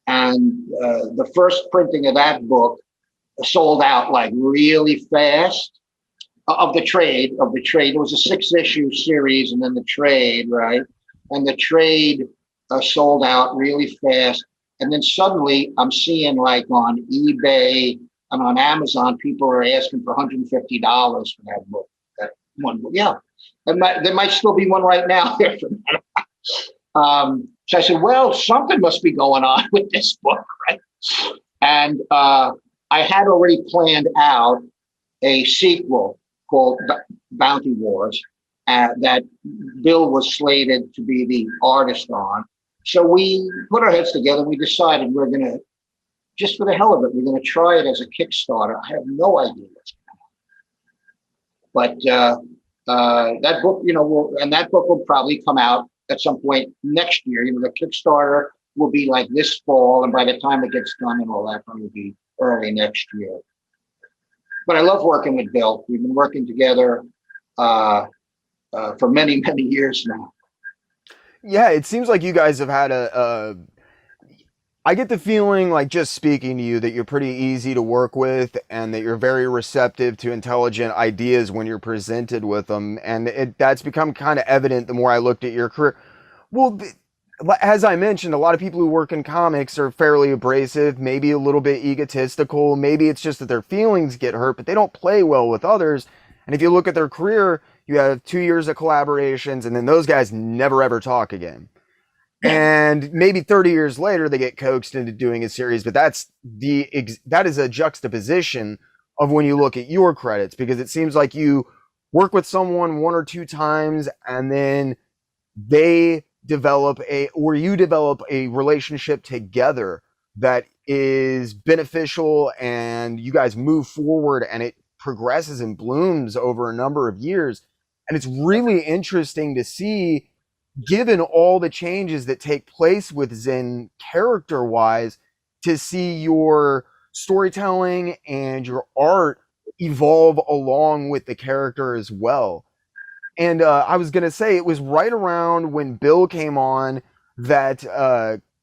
and the first printing of that book sold out like really fast. Of the trade. It was a 6-issue series, and then the trade, right? And the trade sold out really fast. And then suddenly I'm seeing like on eBay and on Amazon, people are asking for $150 for that book, that one book. Yeah, there might still be one right now there for that. So I said, well, something must be going on with this book, right? And I had already planned out a sequel called Bounty Wars that Bill was slated to be the artist on. So we put our heads together. We decided we're going to, just for the hell of it, we're going to try it as a Kickstarter. I have no idea what's going to happen. But that book, you know, that book will probably come out at some point next year. You know, the Kickstarter will be like this fall, and by the time it gets done and all that, probably be early next year. But I love working with Bill. We've been working together for many, many years now. Yeah, it seems like you guys have had I get the feeling, like just speaking to you, that you're pretty easy to work with and that you're very receptive to intelligent ideas when you're presented with them. And that's become kind of evident the more I looked at your career. Well, as I mentioned, a lot of people who work in comics are fairly abrasive, maybe a little bit egotistical. Maybe it's just that their feelings get hurt, but they don't play well with others. And if you look at their career, you have 2 years of collaborations, and then those guys never ever talk again. And maybe 30 years later, they get coaxed into doing a series. But that is a juxtaposition of when you look at your credits, because it seems like you work with someone 1 or 2 times, and then you develop a relationship together that is beneficial, and you guys move forward, and it progresses and blooms over a number of years. And it's really interesting to see, given all the changes that take place with Zen character wise, to see your storytelling and your art evolve along with the character as well. And I was gonna say, it was right around when Bill came on that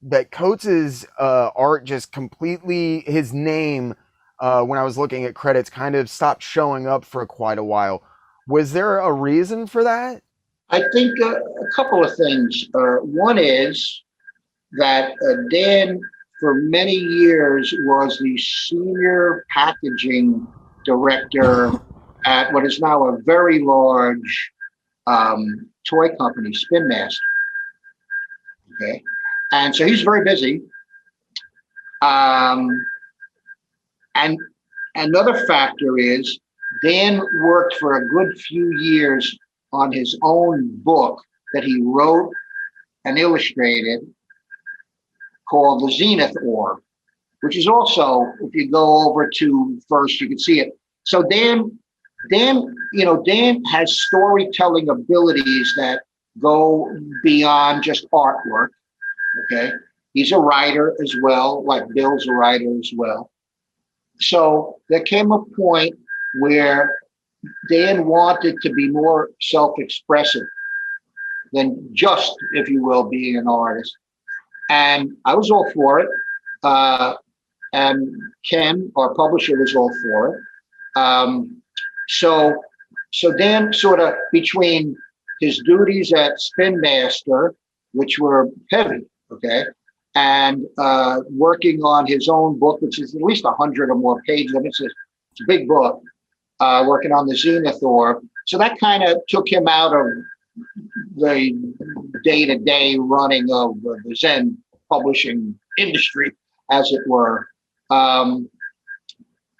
that Coates's art just completely, his name, when I was looking at credits, kind of stopped showing up for quite a while. Was there a reason for that? I think a couple of things. One is that Dan, for many years, was the senior packaging director at what is now a very large toy company, Spin Master. Okay, and so he's very busy. And another factor is Dan worked for a good few years on his own book that he wrote and illustrated called The Zenith Orb, which is also, if you go over to first, you can see it. So Dan, Dan has storytelling abilities that go beyond just artwork. Okay, he's a writer as well, like Bill's a writer as well. So there came a point where Dan wanted to be more self-expressive than just, if you will, being an artist. And I was all for it. And Ken, our publisher, was all for it. So Dan sort of, between his duties at Spin Master, which were heavy, okay, and working on his own book, which is at least 100 or more pages. I mean, it's a big book, working on the Zenith Orb. So that kind of took him out of the day-to-day running of the Zen publishing industry, as it were.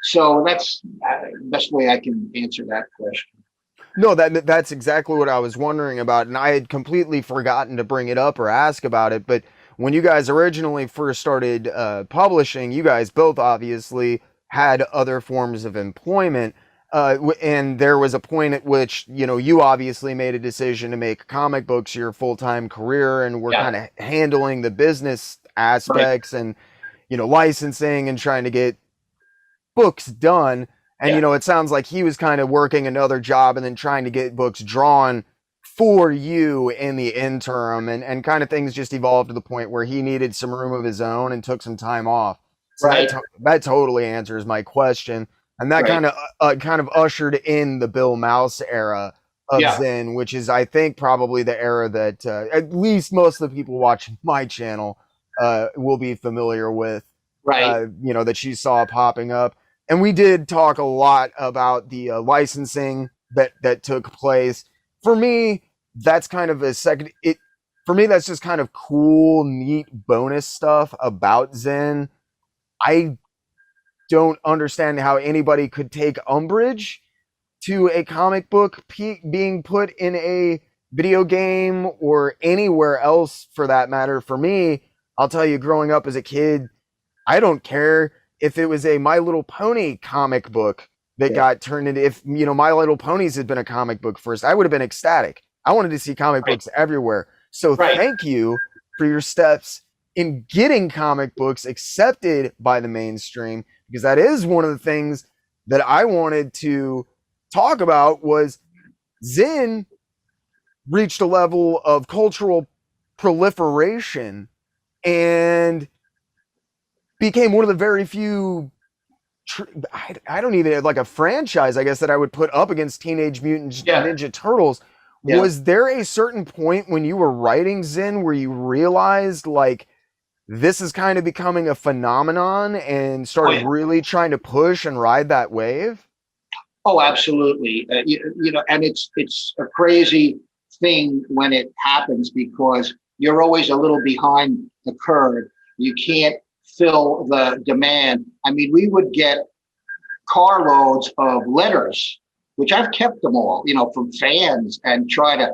So that's the best way I can answer that question. No, that's exactly what I was wondering about, and I had completely forgotten to bring it up or ask about it. But when you guys originally first started publishing, you guys both obviously had other forms of employment, and there was a point at which, you obviously made a decision to make comic books your full-time career, and we're kind of handling the business aspects and licensing and trying to get books done. And, it sounds like he was kind of working another job and then trying to get books drawn for you in the interim, and kind of things just evolved to the point where he needed some room of his own and took some time off. So that totally answers my question. And that kind of ushered in the Bill Mouse era of Zen, which is, I think, probably the era that at least most of the people watching my channel will be familiar with, that you saw popping up. And we did talk a lot about the licensing that took place. For me, that's kind of for me, that's just kind of cool, neat bonus stuff about Zen. I don't understand how anybody could take umbrage to a comic book being put in a video game or anywhere else for that matter. For me, I'll tell you, growing up as a kid, I don't care if it was a My Little Pony comic book that got turned into, if, My Little Ponies had been a comic book first, I would have been ecstatic. I wanted to see comic books everywhere. So thank you for your steps in getting comic books accepted by the mainstream, because that is one of the things that I wanted to talk about. Was Zen reached a level of cultural proliferation and became one of the very few I don't even, like, a franchise, I guess, that I would put up against Teenage Mutant Ninja Turtles. Was there a certain point when you were writing Zen where you realized, like, this is kind of becoming a phenomenon, and started really trying to push and ride that wave? Oh, absolutely. And it's a crazy thing when it happens, because you're always a little behind the curve. You can't fill the demand. I mean, we would get carloads of letters, which I've kept them all, from fans, and try to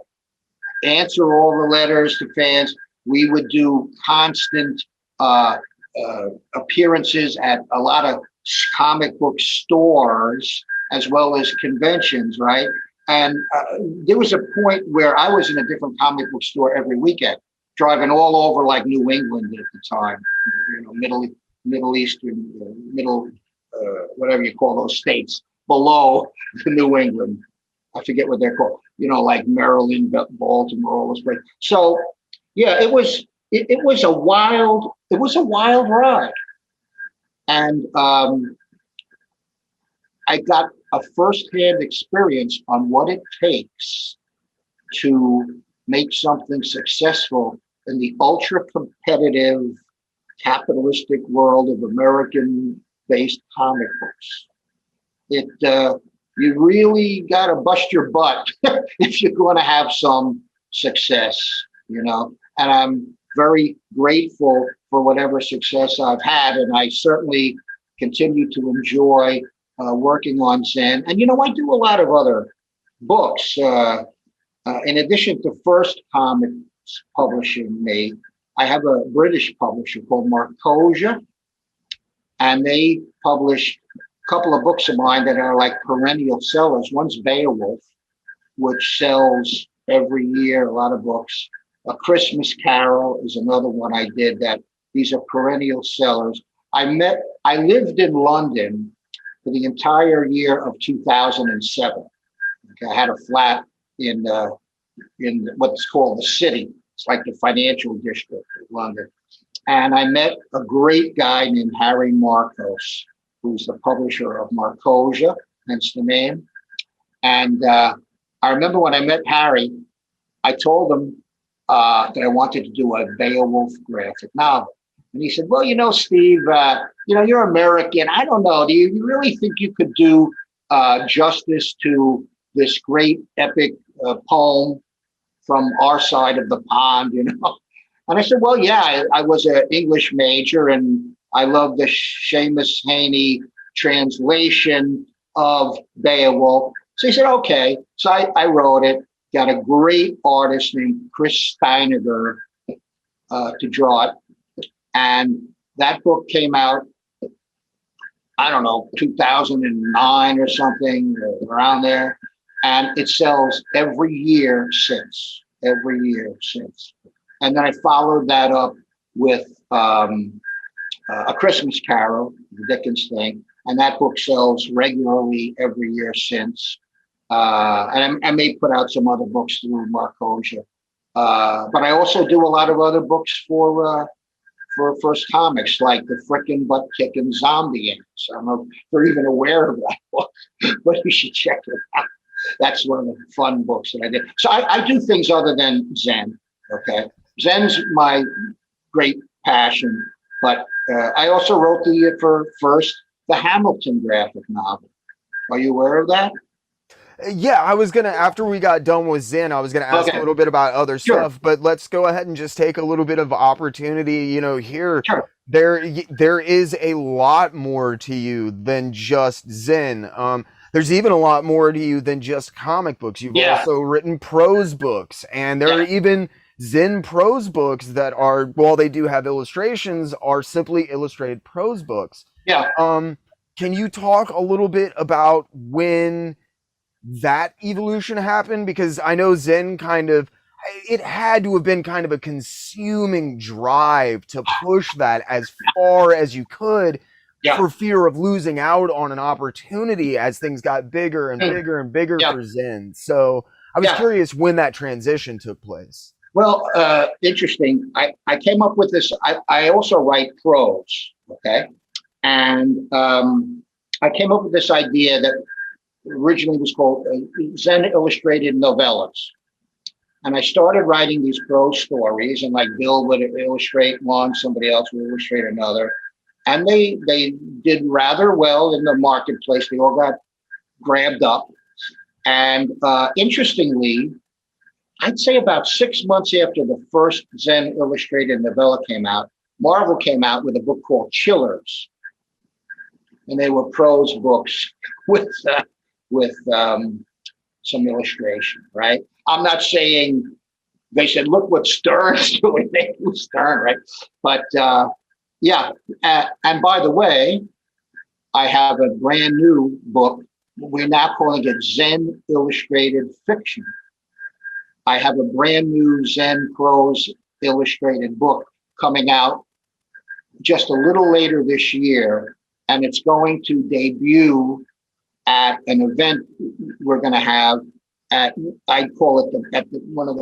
answer all the letters to fans. We would do constant appearances at a lot of comic book stores as well as conventions, right? And there was a point where I was in a different comic book store every weekend, driving all over, like, New England at the time, Middle Eastern, whatever you call those states below the New England. I forget what they're called, like Maryland, Baltimore, all those places. So yeah, it was a wild ride. And I got a firsthand experience on what it takes to make something successful in the ultra competitive capitalistic world of American-based comic books. You really got to bust your butt if you're going to have some success, you know. And I'm very grateful for whatever success I've had, and I certainly continue to enjoy working on Zen. And you know, I do a lot of other books. In addition to First Comics publishing me, I have a British publisher called Marcosia, and they publish a couple of books of mine that are like perennial sellers. One's Beowulf, which sells every year, a lot of books. A Christmas Carol is another one I did that these are perennial sellers. I lived in London for the entire year of 2007. Okay, I had a flat in what's called the City. It's like the financial district of London. And I met a great guy named Harry Marcos, who's the publisher of Marcosia, hence the name. And I remember when I met Harry, I told him that I wanted to do a Beowulf graphic novel. And he said, well, you know, Steve, you know, you're American. I don't know. Do you really think you could do justice to this great epic poem from our side of the pond, you know? And I said, well, yeah, I was an English major and I love the Seamus Heaney translation of Beowulf. So he said, okay. So I wrote it, got a great artist named Chris Steiniger to draw it. And that book came out, I don't know, 2009 or something, around there. And it sells every year since. And then I followed that up with A Christmas Carol, the Dickens thing. And that book sells regularly every year since. And I may put out some other books through Marcosia. But I also do a lot of other books for First Comics, like the frickin' butt kicking zombie ants. I don't know if they're even aware of that book, but you should check it out. That's one of the fun books that I did. So I do things other than Zen. Okay, Zen's my great passion, but I also wrote the Hamilton graphic novel. Are you aware of that? Yeah, I was gonna, after we got done with Zen, I was gonna ask a little bit about other stuff, but let's go ahead and just take a little bit of opportunity. You know, here, there is a lot more to you than just Zen. There's even a lot more to you than just comic books. You've also written prose books, and there are even Zen prose books that are, while they do have illustrations, are simply illustrated prose books. Yeah. Can you talk a little bit about when that evolution happened? Because I know Zen it had to have been kind of a consuming drive to push that as far as you could, for fear of losing out on an opportunity as things got bigger and bigger and bigger for Zen. So I was curious when that transition took place. Well, interesting. I came up with this. I also write prose, okay? And I came up with this idea that originally was called Zen Illustrated Novellas. And I started writing these prose stories, and like Bill would illustrate one, somebody else would illustrate another. And they did rather well in the marketplace. They all got grabbed up. And interestingly, I'd say about 6 months after the first Zen Illustrated novella came out, Marvel came out with a book called Chillers. And they were prose books with some illustration, right? I'm not saying they said, look what Stern's doing. They do Stern, right? But and by the way, I have a brand new book. We're now calling it Zen Illustrated Fiction. I have a brand new Zen prose illustrated book coming out just a little later this year, and it's going to debut at an event we're going to have at, I'd call it one of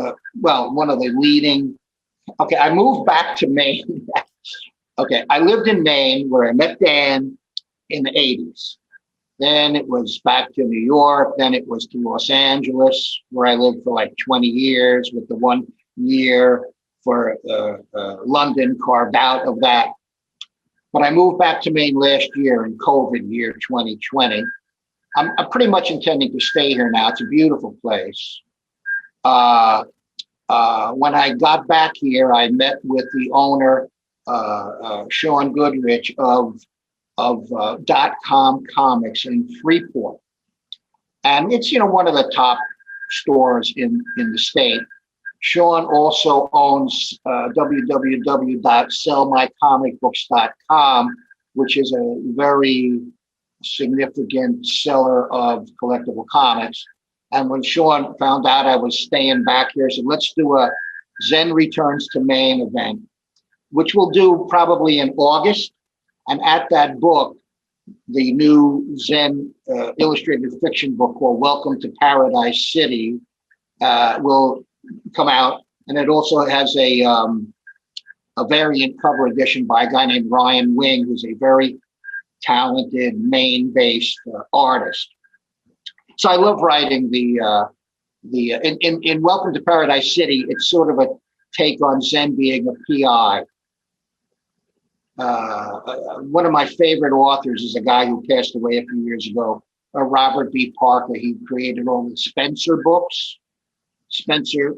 the leading. Okay, I moved back to Maine. Okay, I lived in Maine where I met Dan in the 80s. Then it was back to New York. Then it was to Los Angeles, where I lived for like 20 years, with the 1 year for London carved out of that. But I moved back to Maine last year in COVID year 2020. I'm pretty much intending to stay here now. It's a beautiful place. When I got back here, I met with the owner, Sean Goodrich of .com Comics in Freeport, and it's one of the top stores in the state. Sean also owns www.sellmycomicbooks.com, which is a very significant seller of collectible comics. And when Sean found out I was staying back here, he said, let's do a Zen Returns to Maine event, which we'll do probably in August. And at that book, the new Zen illustrated fiction book called Welcome to Paradise City will come out. And it also has a variant cover edition by a guy named Ryan Wing, who's a very talented Maine-based artist. So I love writing in Welcome to Paradise City. It's sort of a take on Zen being a PI. One of my favorite authors is a guy who passed away a few years ago, Robert B. Parker. He created all the Spencer books. Spencer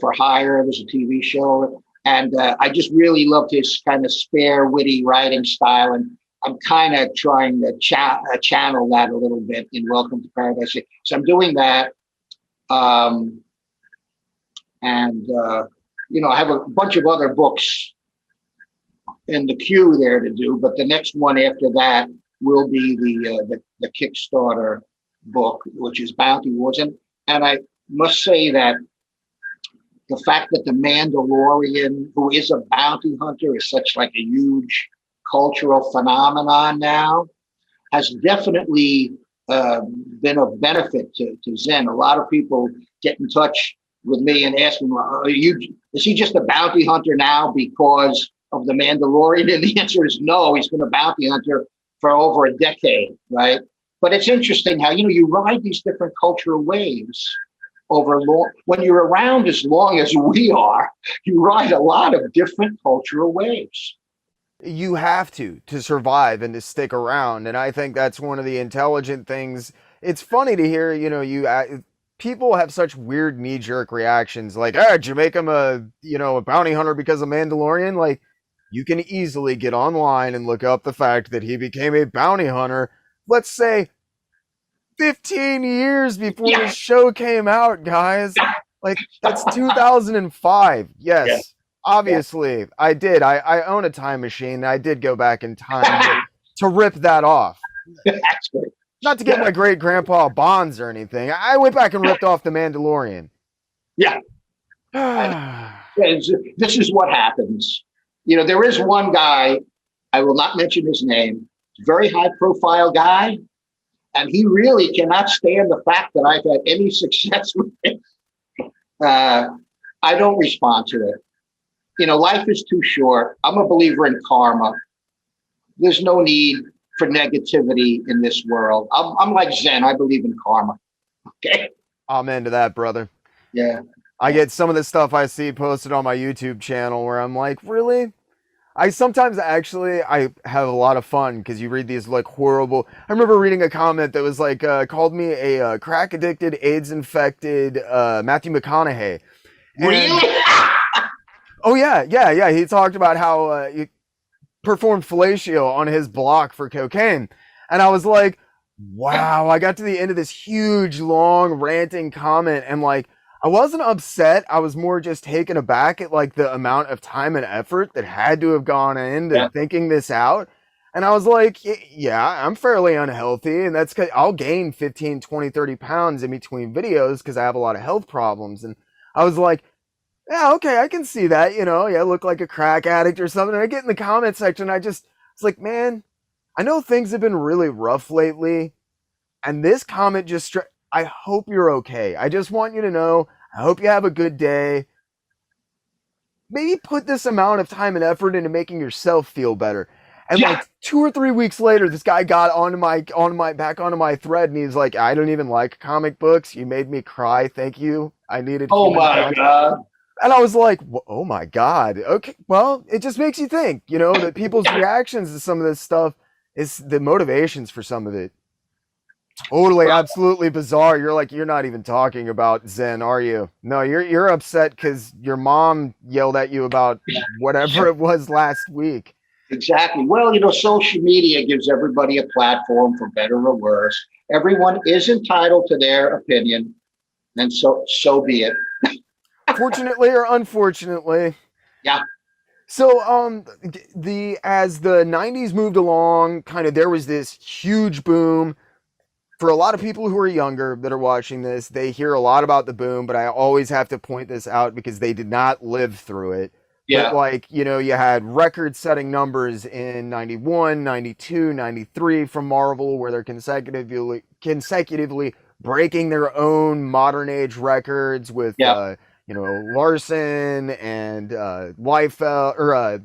for Hire was a TV show. And I just really loved his kind of spare, witty writing style. And I'm kind of trying to channel that a little bit in Welcome to Paradise. So I'm doing that. I have a bunch of other books in the queue there to do, but the next one after that will be the Kickstarter book, which is Bounty Wars. And I must say that the fact that the Mandalorian, who is a bounty hunter, is such like a huge cultural phenomenon now, has definitely been of benefit to Zen. A lot of people get in touch with me and ask me, is he just a bounty hunter now because of the Mandalorian? And the answer is no, he's been a bounty hunter for over a decade, right? But it's interesting how, you ride these different cultural waves over long. When you're around as long as we are, you ride a lot of different cultural waves. You have to survive and to stick around. And I think that's one of the intelligent things. It's funny to hear, people have such weird knee-jerk reactions like, did you make him a bounty hunter because of Mandalorian? Like, you can easily get online and look up the fact that he became a bounty hunter, let's say 15 years before the show came out, guys. Like, that's 2005. Yes. Yeah. Obviously, I did. I own a time machine. I did go back in time to rip that off. That's great. Not to get my great-grandpa bonds or anything. I went back and ripped off the Mandalorian. Yeah. This is what happens. There is one guy, I will not mention his name, very high-profile guy, and he really cannot stand the fact that I've had any success with him. I don't respond to it. Life is too short. I'm a believer in karma. There's no need for negativity in this world. I'm like Zen. I believe in karma. Okay. Amen to that, brother. Yeah. I get some of the stuff I see posted on my YouTube channel where I'm like, really? I sometimes actually, I have a lot of fun because you read these like horrible. I remember reading a comment that was like, called me a crack addicted, AIDS infected Matthew McConaughey. Really? Oh yeah. He talked about how he performed fellatio on his block for cocaine. And I was like, wow, I got to the end of this huge, long, ranting comment. And like, I wasn't upset. I was more just taken aback at like the amount of time and effort that had to have gone into thinking this out. And I was like, yeah, I'm fairly unhealthy. And that's because I'll gain 15, 20, 30 pounds in between videos because I have a lot of health problems. And I was like, yeah, okay, I can see that, I look like a crack addict or something. And I get in the comment section, it's like, man, I know things have been really rough lately. And this comment just, I hope you're okay. I just want you to know, I hope you have a good day. Maybe put this amount of time and effort into making yourself feel better. And Yeah. like 2 or 3 weeks later, this guy got onto my thread, and he's like, "I don't even like comic books. You made me cry. Thank you. I needed Oh human my contact." God. And I was like, "Oh my God. Okay. Well, it just makes you think, that people's Yeah. reactions to some of this stuff is the motivations for some of it. Totally, Well, absolutely bizarre. You're like, you're not even talking about Zen, are you? No, you're upset because your mom yelled at you about whatever it was last week. exactly. Well, social media gives everybody a platform for better or worse. Everyone is entitled to their opinion, and so be it. Fortunately or unfortunately. Yeah. So, the as the '90s moved along, kind of there was this huge boom. For a lot of people who are younger that are watching this, they hear a lot about the boom, but I always have to point this out because they did not live through it. But Yeah. like, you had record-setting numbers in 91, 92, 93 from Marvel where they're consecutively breaking their own modern age records with Yeah. Larson and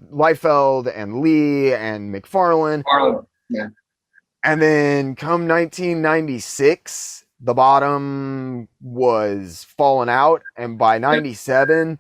Liefeld and Lee and McFarlane. Harlan. Yeah. And then come 1996, the bottom was falling out. And by 97,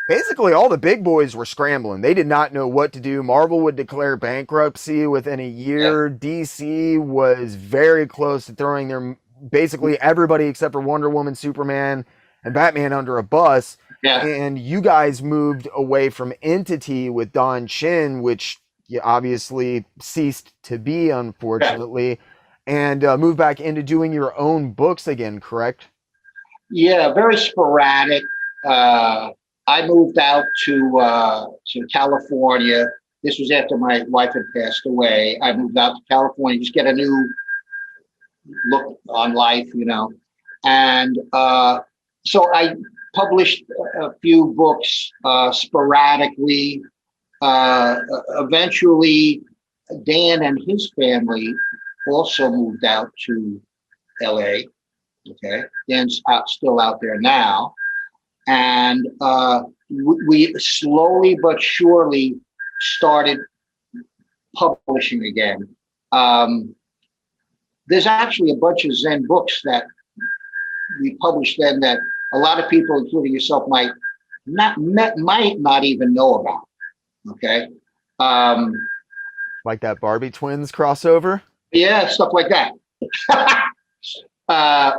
basically all the big boys were scrambling. They did not know what to do. Marvel would declare bankruptcy within a Yeah. year. DC was very close to throwing their basically everybody except for Wonder Woman, Superman, and Batman under a bus. Yeah. And you guys moved away from Entity with Don Chin, which obviously ceased to be, Yeah. unfortunately, and moved back into doing your own books again, correct? Yeah. Very sporadic. Uh, I moved out to California. This was after my wife had passed away. I moved out to California, just get a new look on life. And so I published a few books sporadically. Eventually, Dan and his family also moved out to LA. Okay. Dan's still out there now. And we slowly but surely started publishing again. There's actually a bunch of Zen books that we published then that a lot of people, including yourself, might not even know about. Okay. Um, Like that Barbie Twins crossover? yeah, stuff like that. uh,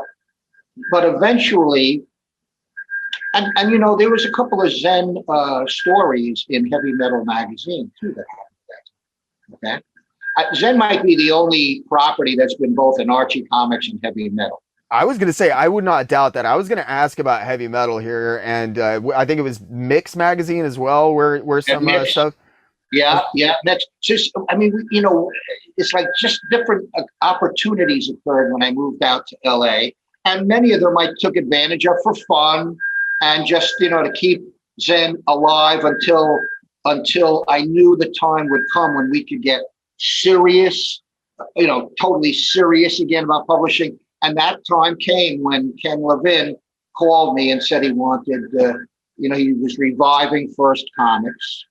but eventually, and there was a couple of Zen stories in Heavy Metal magazine too that happened. Okay. Zen might be the only property that's been both in Archie comics and Heavy Metal. I was going to say, I would not doubt that. I was going to ask about Heavy Metal here, and I think it was Mix magazine as well, where some stuff. Yeah, yeah. That's just, I mean, it's like just different opportunities occurred when I moved out to LA. And many of them I took advantage of for fun and just, to keep Zen alive until I knew the time would come when we could get serious, totally serious again about publishing. And that time came when Ken Levin called me and said he wanted, he was reviving First Comics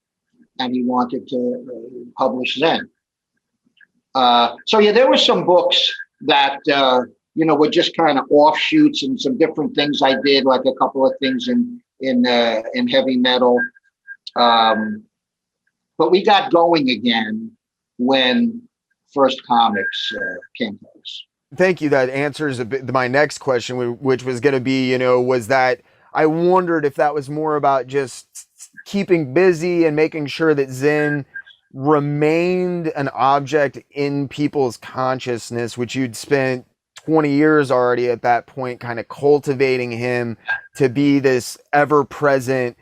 and he wanted to publish Zen. So yeah, there were some books that, were just kind of offshoots and some different things I did, like a couple of things in Heavy Metal. But we got going again when First Comics came to us. Thank you. That answers a bit my next question, which was going to be, was that I wondered if that was more about just keeping busy and making sure that Zen remained an object in people's consciousness, which you'd spent 20 years already at that point, kind of cultivating him to be this ever-present,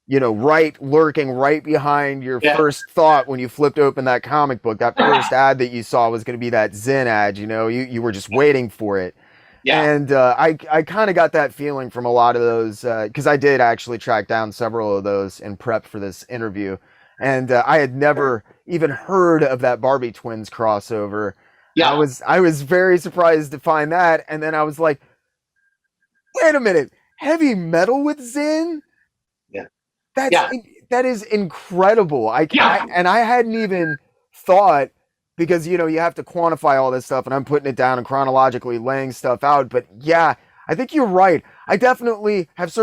lurking right behind your first thought when you flipped open that comic book. That first ad that you saw was going to be that Zen ad, you were just waiting for it. Yeah. And I kind of got that feeling from a lot of those, because I did actually track down several of those in prep for this interview. And I had never even heard of that Barbie Twins crossover. Yeah. I was very surprised to find that. And then I was like, wait a minute, Heavy Metal with Zen? Yeah. That is incredible. I hadn't even thought, because, you know, you have to quantify all this stuff, and I'm putting it down and chronologically laying stuff out. But yeah, I think you're right. I definitely have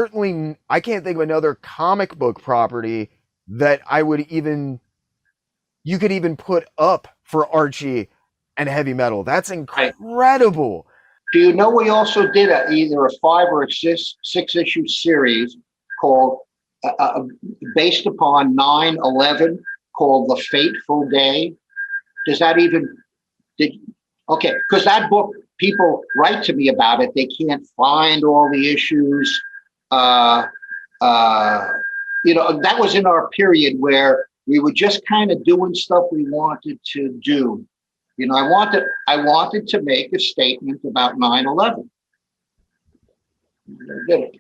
I can't think of another comic book property that you could even put up for Archie and heavy metal. That's Right. incredible. Do you know we also did either a 5 or a 6 issue series called based upon 9/11 called The Fateful Day? Does that even okay, because that book, people write to me about it. They can't find all the issues. Uh, that was in our period where we were just kind of doing stuff we wanted to do. I wanted to make a statement about 9/11. I did it.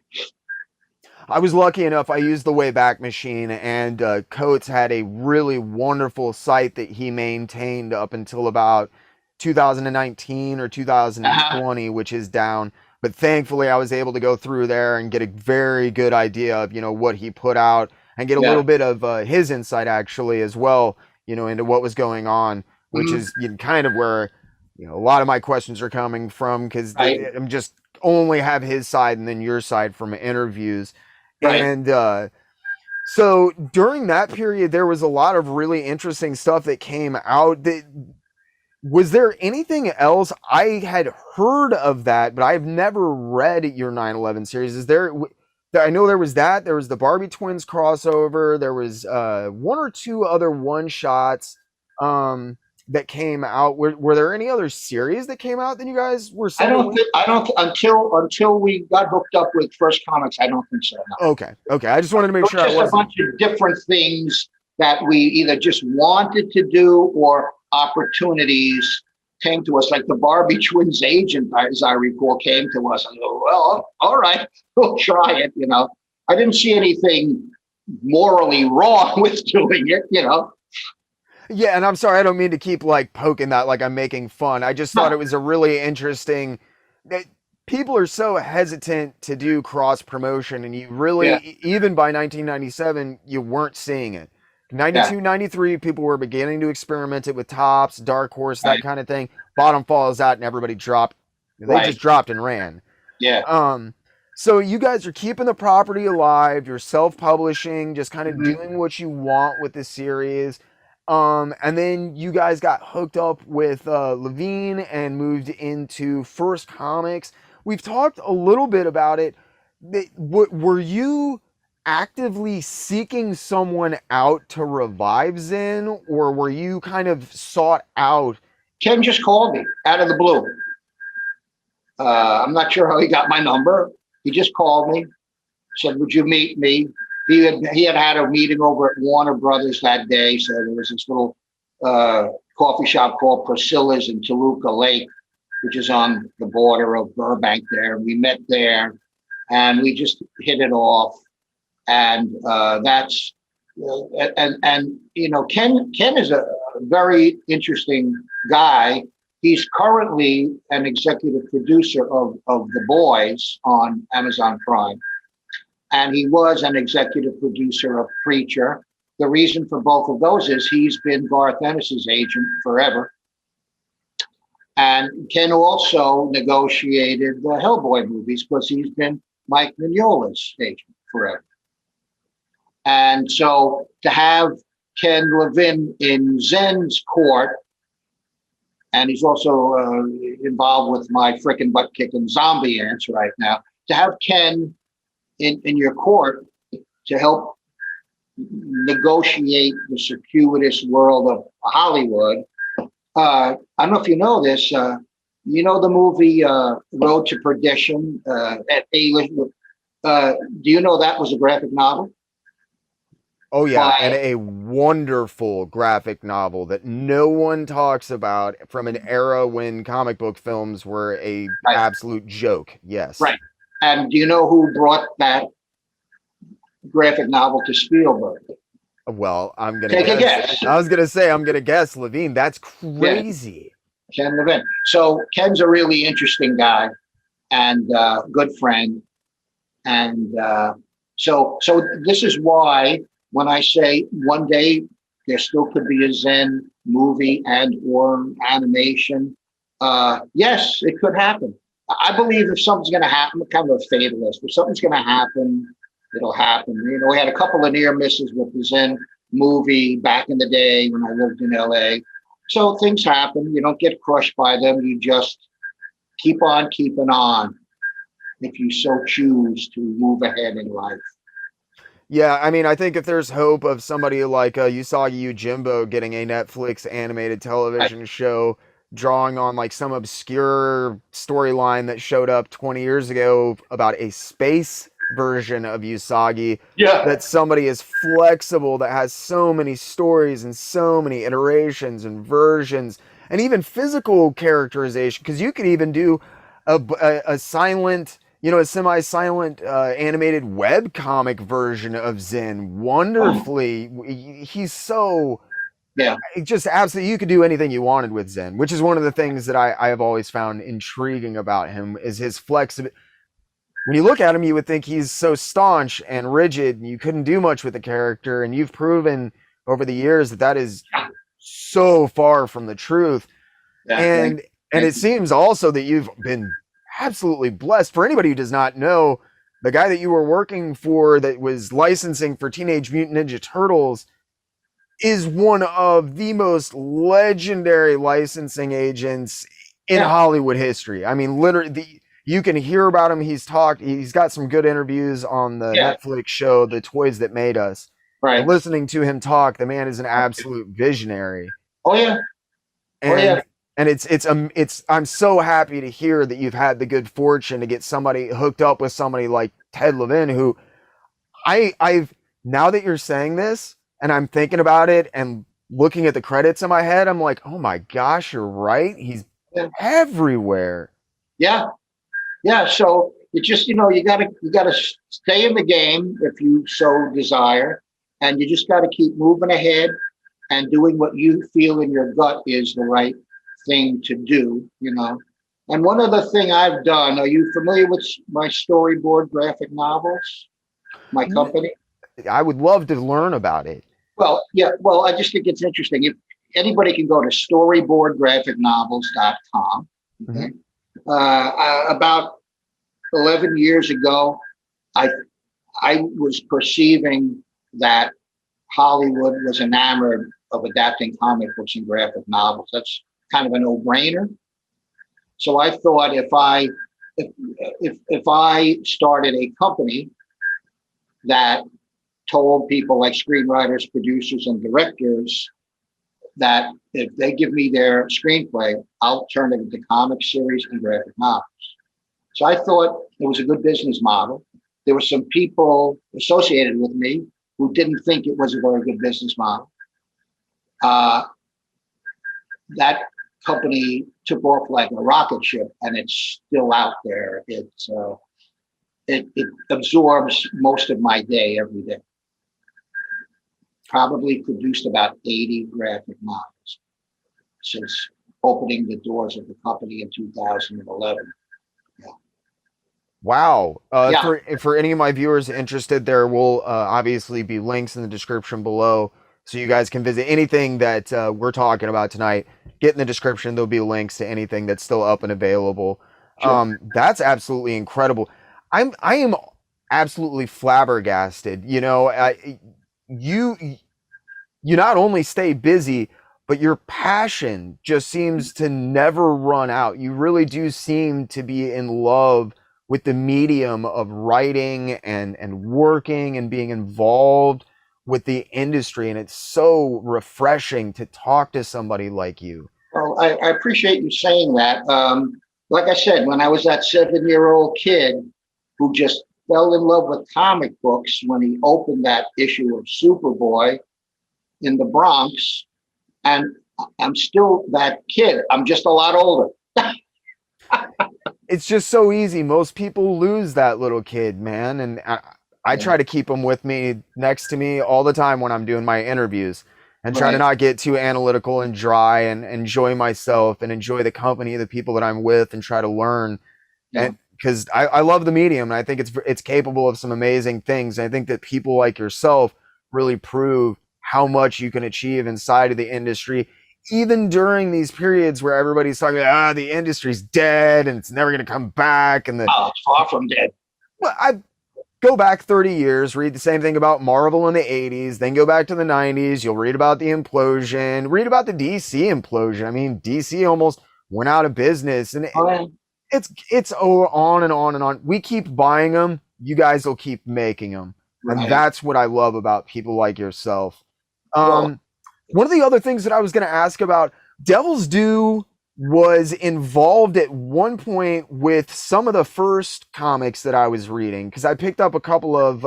I was lucky enough, I used the Wayback Machine, and Coates had a really wonderful site that he maintained up until about 2019 or 2020, which is down. But thankfully, I was able to go through there and get a very good idea of, what he put out, and get a little bit of his insight actually as well, into what was going on, which is kind of where, a lot of my questions are coming from, because I'm just only have his side and then your side from interviews. Right. And so during that period, there was a lot of really interesting stuff that came out. Was there anything else? I had heard of that, but I've never read your 9/11 series. Is there? I know there was that. There was the Barbie Twins crossover. There was one or two other one shots that came out. Were there any other series that came out that you guys were? I don't until we got hooked up with First Comics. I don't think so. No. Okay. I just wanted to make sure. Just a bunch of different things that we either just wanted to do or opportunities came to us. Like the Barbie Twins agent, as I recall, came to us and go, well, all right, we'll try it. I didn't see anything morally wrong with doing it. Yeah, and I'm sorry, I don't mean to keep poking that like I'm making fun. I just thought it was a really interesting that people are so hesitant to do cross promotion, and you really, even by 1997, you weren't seeing it. 92, 93, people were beginning to experiment it with Topps, Dark Horse, that kind of thing. Bottom falls out and everybody dropped. They just dropped and ran. Yeah. So you guys are keeping the property alive. You're self-publishing, just kind of doing what you want with the series. And then you guys got hooked up with Levin and moved into First Comics. We've talked a little bit about it. Were you actively seeking someone out to revive Zen, or were you kind of sought out? Ken just called me out of the blue. I'm not sure how he got my number. He just called me, said, would you meet me? He had a meeting over at Warner Brothers that day. So there was this little coffee shop called Priscilla's in Toluca Lake, which is on the border of Burbank there. We met there and we just hit it off. And that's, Ken is a very interesting guy. He's currently an executive producer of The Boys on Amazon Prime. And he was an executive producer of Preacher. The reason for both of those is he's been Garth Ennis's agent forever. And Ken also negotiated the Hellboy movies because he's been Mike Mignola's agent forever. And so to have Ken Levin in Zen's court, and he's also involved with my frickin' butt-kicking zombie ants right now, to have Ken in your court to help negotiate the circuitous world of Hollywood. I don't know if you know this. You know the movie Road to Perdition at A-List? Do you know that was a graphic novel? Oh, yeah, and a wonderful graphic novel that no one talks about from an era when comic book films were a absolute joke. Yes. Right. And do you know who brought that graphic novel to Spielberg? Well, I'm going to take a guess. I was going to say, I'm going to guess Levine. That's crazy. Yeah. Ken Levin. So Ken's a really interesting guy and good friend. And so this is why when I say one day there still could be a Zen movie and or animation. Yes, it could happen. I believe if something's going to happen, I'm kind of a fatalist. If something's going to happen, it'll happen. You know, we had a couple of near misses with the Zen movie back in the day when I lived in LA. So things happen. You don't get crushed by them. You just keep on keeping on if you so choose to move ahead in life. Yeah, I mean, I think if there's hope of somebody like Usagi Yojimbo getting a Netflix animated Right. television show drawing on like some obscure storyline that showed up 20 years ago about a space version of Usagi, Yeah. that somebody is flexible, that has so many stories and so many iterations and versions and even physical characterization, because you could even do a silent, a semi-silent animated web comic version of Zen wonderfully. He's so Yeah. just absolutely, you could do anything you wanted with Zen, which is one of the things that I have always found intriguing about him, is his flexibility. When you look at him, you would think he's so staunch and rigid and you couldn't do much with the character, and you've proven over the years that that is so far from the truth. Yeah. And it seems also that you've been absolutely blessed. For anybody who does not know, the guy that you were working for that was licensing for Teenage Mutant Ninja Turtles is one of the most legendary licensing agents in Yeah. Hollywood history. I mean, literally, you can hear about him. He's got some good interviews on the Yeah. Netflix show, The Toys That Made Us. And Right. listening to him talk, the man is an absolute visionary. Oh yeah. Oh yeah. And it's I'm so happy to hear that you've had the good fortune to get somebody hooked up with somebody like Ted Levin, who I've now that you're saying this and I'm thinking about it and looking at the credits in my head, I'm like, oh my gosh, you're right. He's Yeah. everywhere. Yeah. Yeah. So it just, you gotta stay in the game if you so desire, and you just gotta keep moving ahead and doing what you feel in your gut is the right thing to do. And one other thing I've done, are you familiar with my Storyboard graphic novels, my company? I would love to learn about it. Well, yeah, well, I just think it's interesting. If anybody can go to storyboardgraphicnovels.com. Mhm. Okay? About 11 years ago, I I was perceiving that Hollywood was enamored of adapting comic books and graphic novels. That's kind of a no-brainer. So I thought if I started a company that told people like screenwriters, producers, and directors that if they give me their screenplay, I'll turn it into comic series and graphic novels. So I thought it was a good business model. There were some people associated with me who didn't think it was a very good business model. Uh, that company took off like a rocket ship, and it's still out there. It absorbs most of my day every day. Probably produced about 80 graphic novels since opening the doors of the company in 2011. Wow. Yeah. For any of my viewers interested, there will obviously be links in the description below, so you guys can visit anything that we're talking about tonight. Get in the description. There'll be links to anything that's still up and available. Sure. That's absolutely incredible. I am absolutely flabbergasted. You not only stay busy, but your passion just seems to never run out. You really do seem to be in love with the medium of writing and working and being involved with the industry. And it's so refreshing to talk to somebody like you. Well, I appreciate you saying that. Like I said, when I was that 7-year-old kid who just fell in love with comic books when he opened that issue of Superboy in the Bronx, and I'm still that kid. I'm just a lot older. It's just so easy. Most people lose that little kid, man. And I Yeah. try to keep them with me, next to me all the time when I'm doing my interviews, and try to Right. not get too analytical and dry, and enjoy myself and enjoy the company of the people that I'm with and try to learn. Yeah. And because I love the medium, and I think it's capable of some amazing things. And I think that people like yourself really prove how much you can achieve inside of the industry, even during these periods where everybody's talking about, the industry's dead and it's never going to come back, and it's far from dead. well, I go back 30 years, read the same thing about Marvel in the 80s, then go back to the 90s, you'll read about the implosion, read about the DC implosion. I mean, DC almost went out of business, and it's on and on and on. We keep buying them, you guys will keep making them. Right. And that's what I love about people like yourself. One of the other things that I was going to ask about, Devil's Due was involved at one point with some of the first comics that I was reading, because I picked up a couple of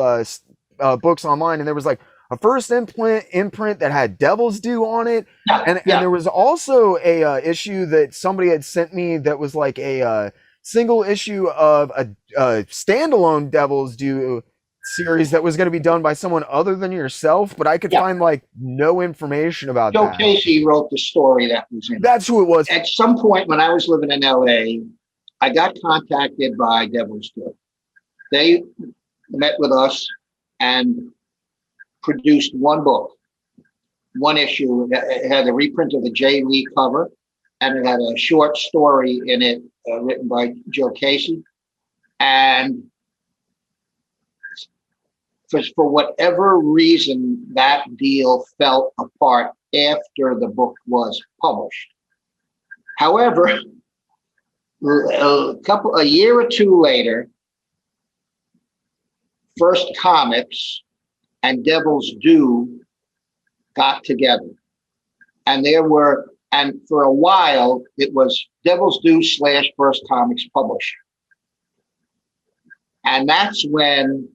books online, and there was like a first imprint that had Devil's Due on it, and there was also a issue that somebody had sent me that was like a single issue of a standalone Devil's Due series that was going to be done by someone other than yourself, but I could find like no information about that. Joe Casey wrote the story that was in. That's who it was. At some point when I was living in LA, I got contacted by Devil's Due. They met with us and produced one book, one issue. It had a reprint of the Jay Lee cover, and it had a short story in it written by Joe Casey. And for whatever reason, that deal fell apart after the book was published. However, a year or two later, First Comics and Devil's Due got together. And for a while, it was Devil's Due / First Comics Publisher. And that's when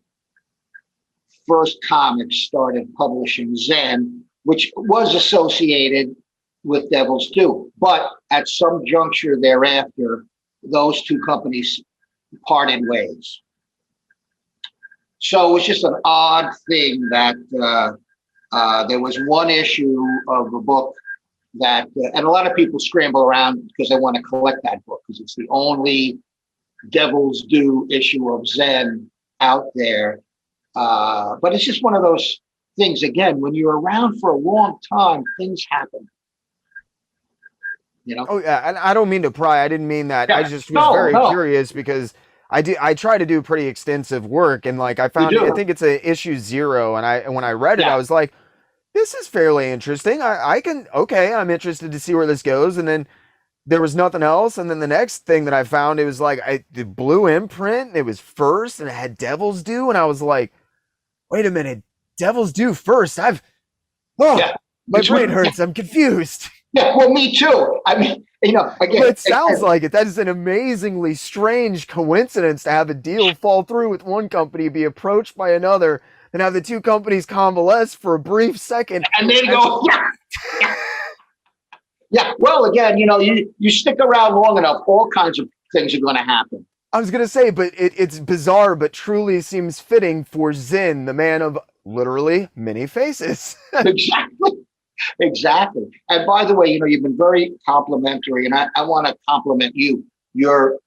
First Comics started publishing Zen, which was associated with Devil's Due. But at some juncture thereafter, those two companies parted ways. So it was just an odd thing that there was one issue of a book that, and a lot of people scramble around because they want to collect that book, because it's the only Devil's Due issue of Zen out there. But it's just one of those things, again, when you're around for a long time, things happen. You know? Oh yeah, and I don't mean to pry. I didn't mean that. Yeah. I just was very curious, because I try to do pretty extensive work, and like I found I think it's a issue 0, and when I read it, I was like, this is fairly interesting. I'm interested to see where this goes. And then there was nothing else. And then the next thing that I found, it was like the blue imprint, it was first, and it had Devil's Due, and I was like, wait a minute, Devil's Due first? My brain hurts. I'm confused. Yeah, well, me too. I mean, again, it sounds like it. That is an amazingly strange coincidence to have a deal fall through with one company, be approached by another, and have the two companies convalesce for a brief second. And then go, yeah. Well, again, you stick around long enough, all kinds of things are going to happen. I was going to say, but it's bizarre, but truly seems fitting for Zen, the man of literally many faces. Exactly. And by the way, you've been very complimentary, and I want to compliment you. Your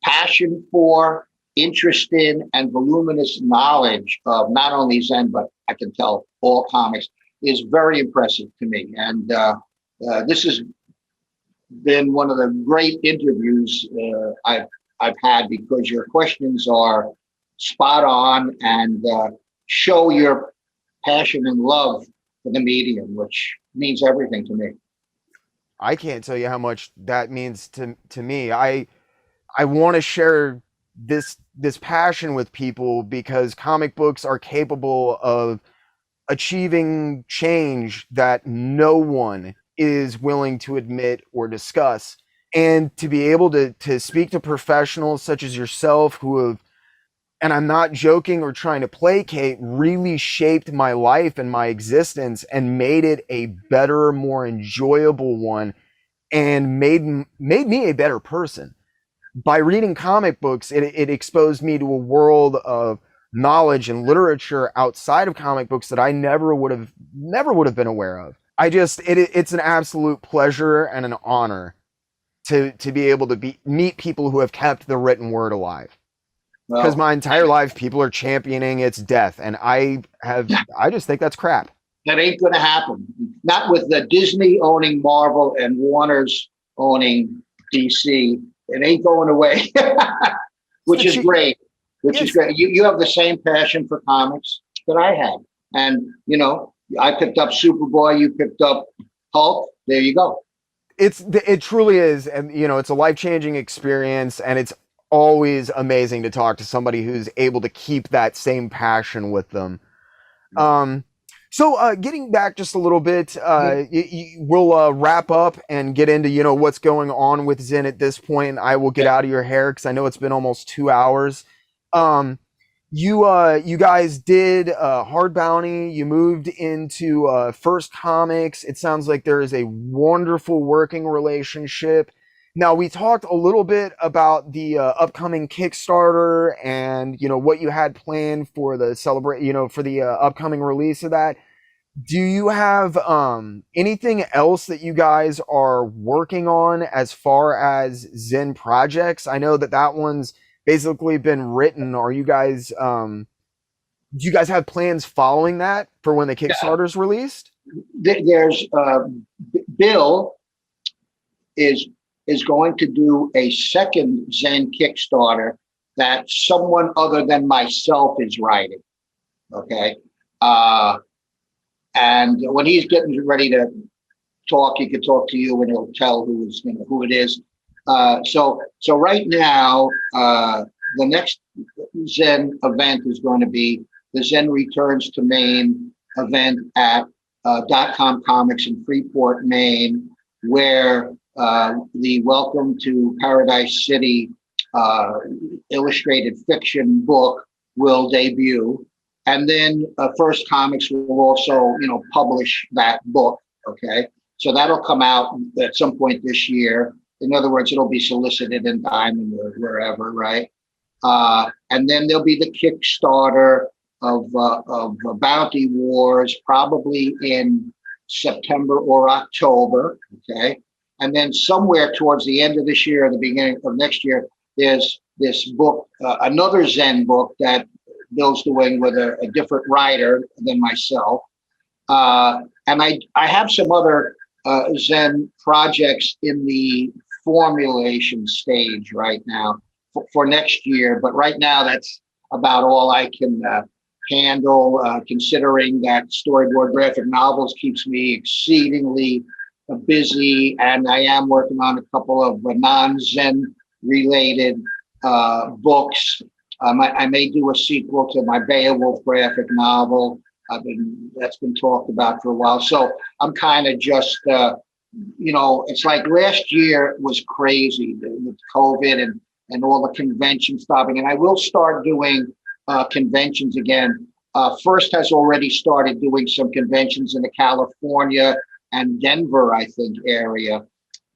passion for, interest in, and voluminous knowledge of not only Zen, but I can tell all comics, is very impressive to me. And this has been one of the great interviews I've had, because your questions are spot on and show your passion and love for the medium, which means everything to me. I can't tell you how much that means to me. I want to share this passion with people, because comic books are capable of achieving change that no one is willing to admit or discuss. And to be able to speak to professionals such as yourself, who have, and I'm not joking or trying to placate, really shaped my life and my existence and made it a better, more enjoyable one, and made me a better person. By reading comic books, it exposed me to a world of knowledge and literature outside of comic books that I never would have been aware of. It's an absolute pleasure and an honor to be able to meet people who have kept the written word alive. Because my entire life, people are championing its death, and I just think that's crap. That ain't going to happen. not with the Disney owning Marvel and Warner's owning DC. It ain't going away, which is great. Which is great. You have the same passion for comics that I have, and I picked up Superboy. You picked up Hulk. There you go. It truly is, and it's a life-changing experience, and it's always amazing to talk to somebody who's able to keep that same passion with them. So getting back just a little bit, we'll wrap up and get into what's going on with Zen at this point. I will get out of your hair because I know it's been almost 2 hours. You guys did Hard Bounty. You moved into First Comics. It sounds like there is a wonderful working relationship. Now, we talked a little bit about the upcoming Kickstarter and what you had planned for the for the upcoming release of that. Do you have anything else that you guys are working on as far as Zen projects? I know that one's basically been written. Are you guys do you guys have plans following that for when the Kickstarter's released? There's Bill is going to do a second Zen Kickstarter that someone other than myself is writing. Okay. And when he's getting ready to talk, he can talk to you and he'll tell who it is. So right now, the next Zen event is going to be the Zen Returns to Maine event at .com Comics in Freeport, Maine, where the Welcome to Paradise City illustrated fiction book will debut. And then First Comics will also, publish that book. Okay. So that'll come out at some point this year. In other words, it'll be solicited in Diamond or wherever, right? And then there'll be the Kickstarter of Bounty Wars, probably in September or October, okay? And then somewhere towards the end of this year or the beginning of next year, there's this book, another Zen book that Bill's doing with a different writer than myself. And I have some other Zen projects in the formulation stage right now for next year. But right now, that's about all I can handle, considering that Storyboard graphic novels keeps me exceedingly busy. And I am working on a couple of non-Zen related books. I may do a sequel to my Beowulf graphic novel. That's been talked about for a while. So I'm kind of just, it's like last year was crazy with COVID and all the convention stopping. And I will start doing conventions again. First has already started doing some conventions in the California and Denver, I think, area.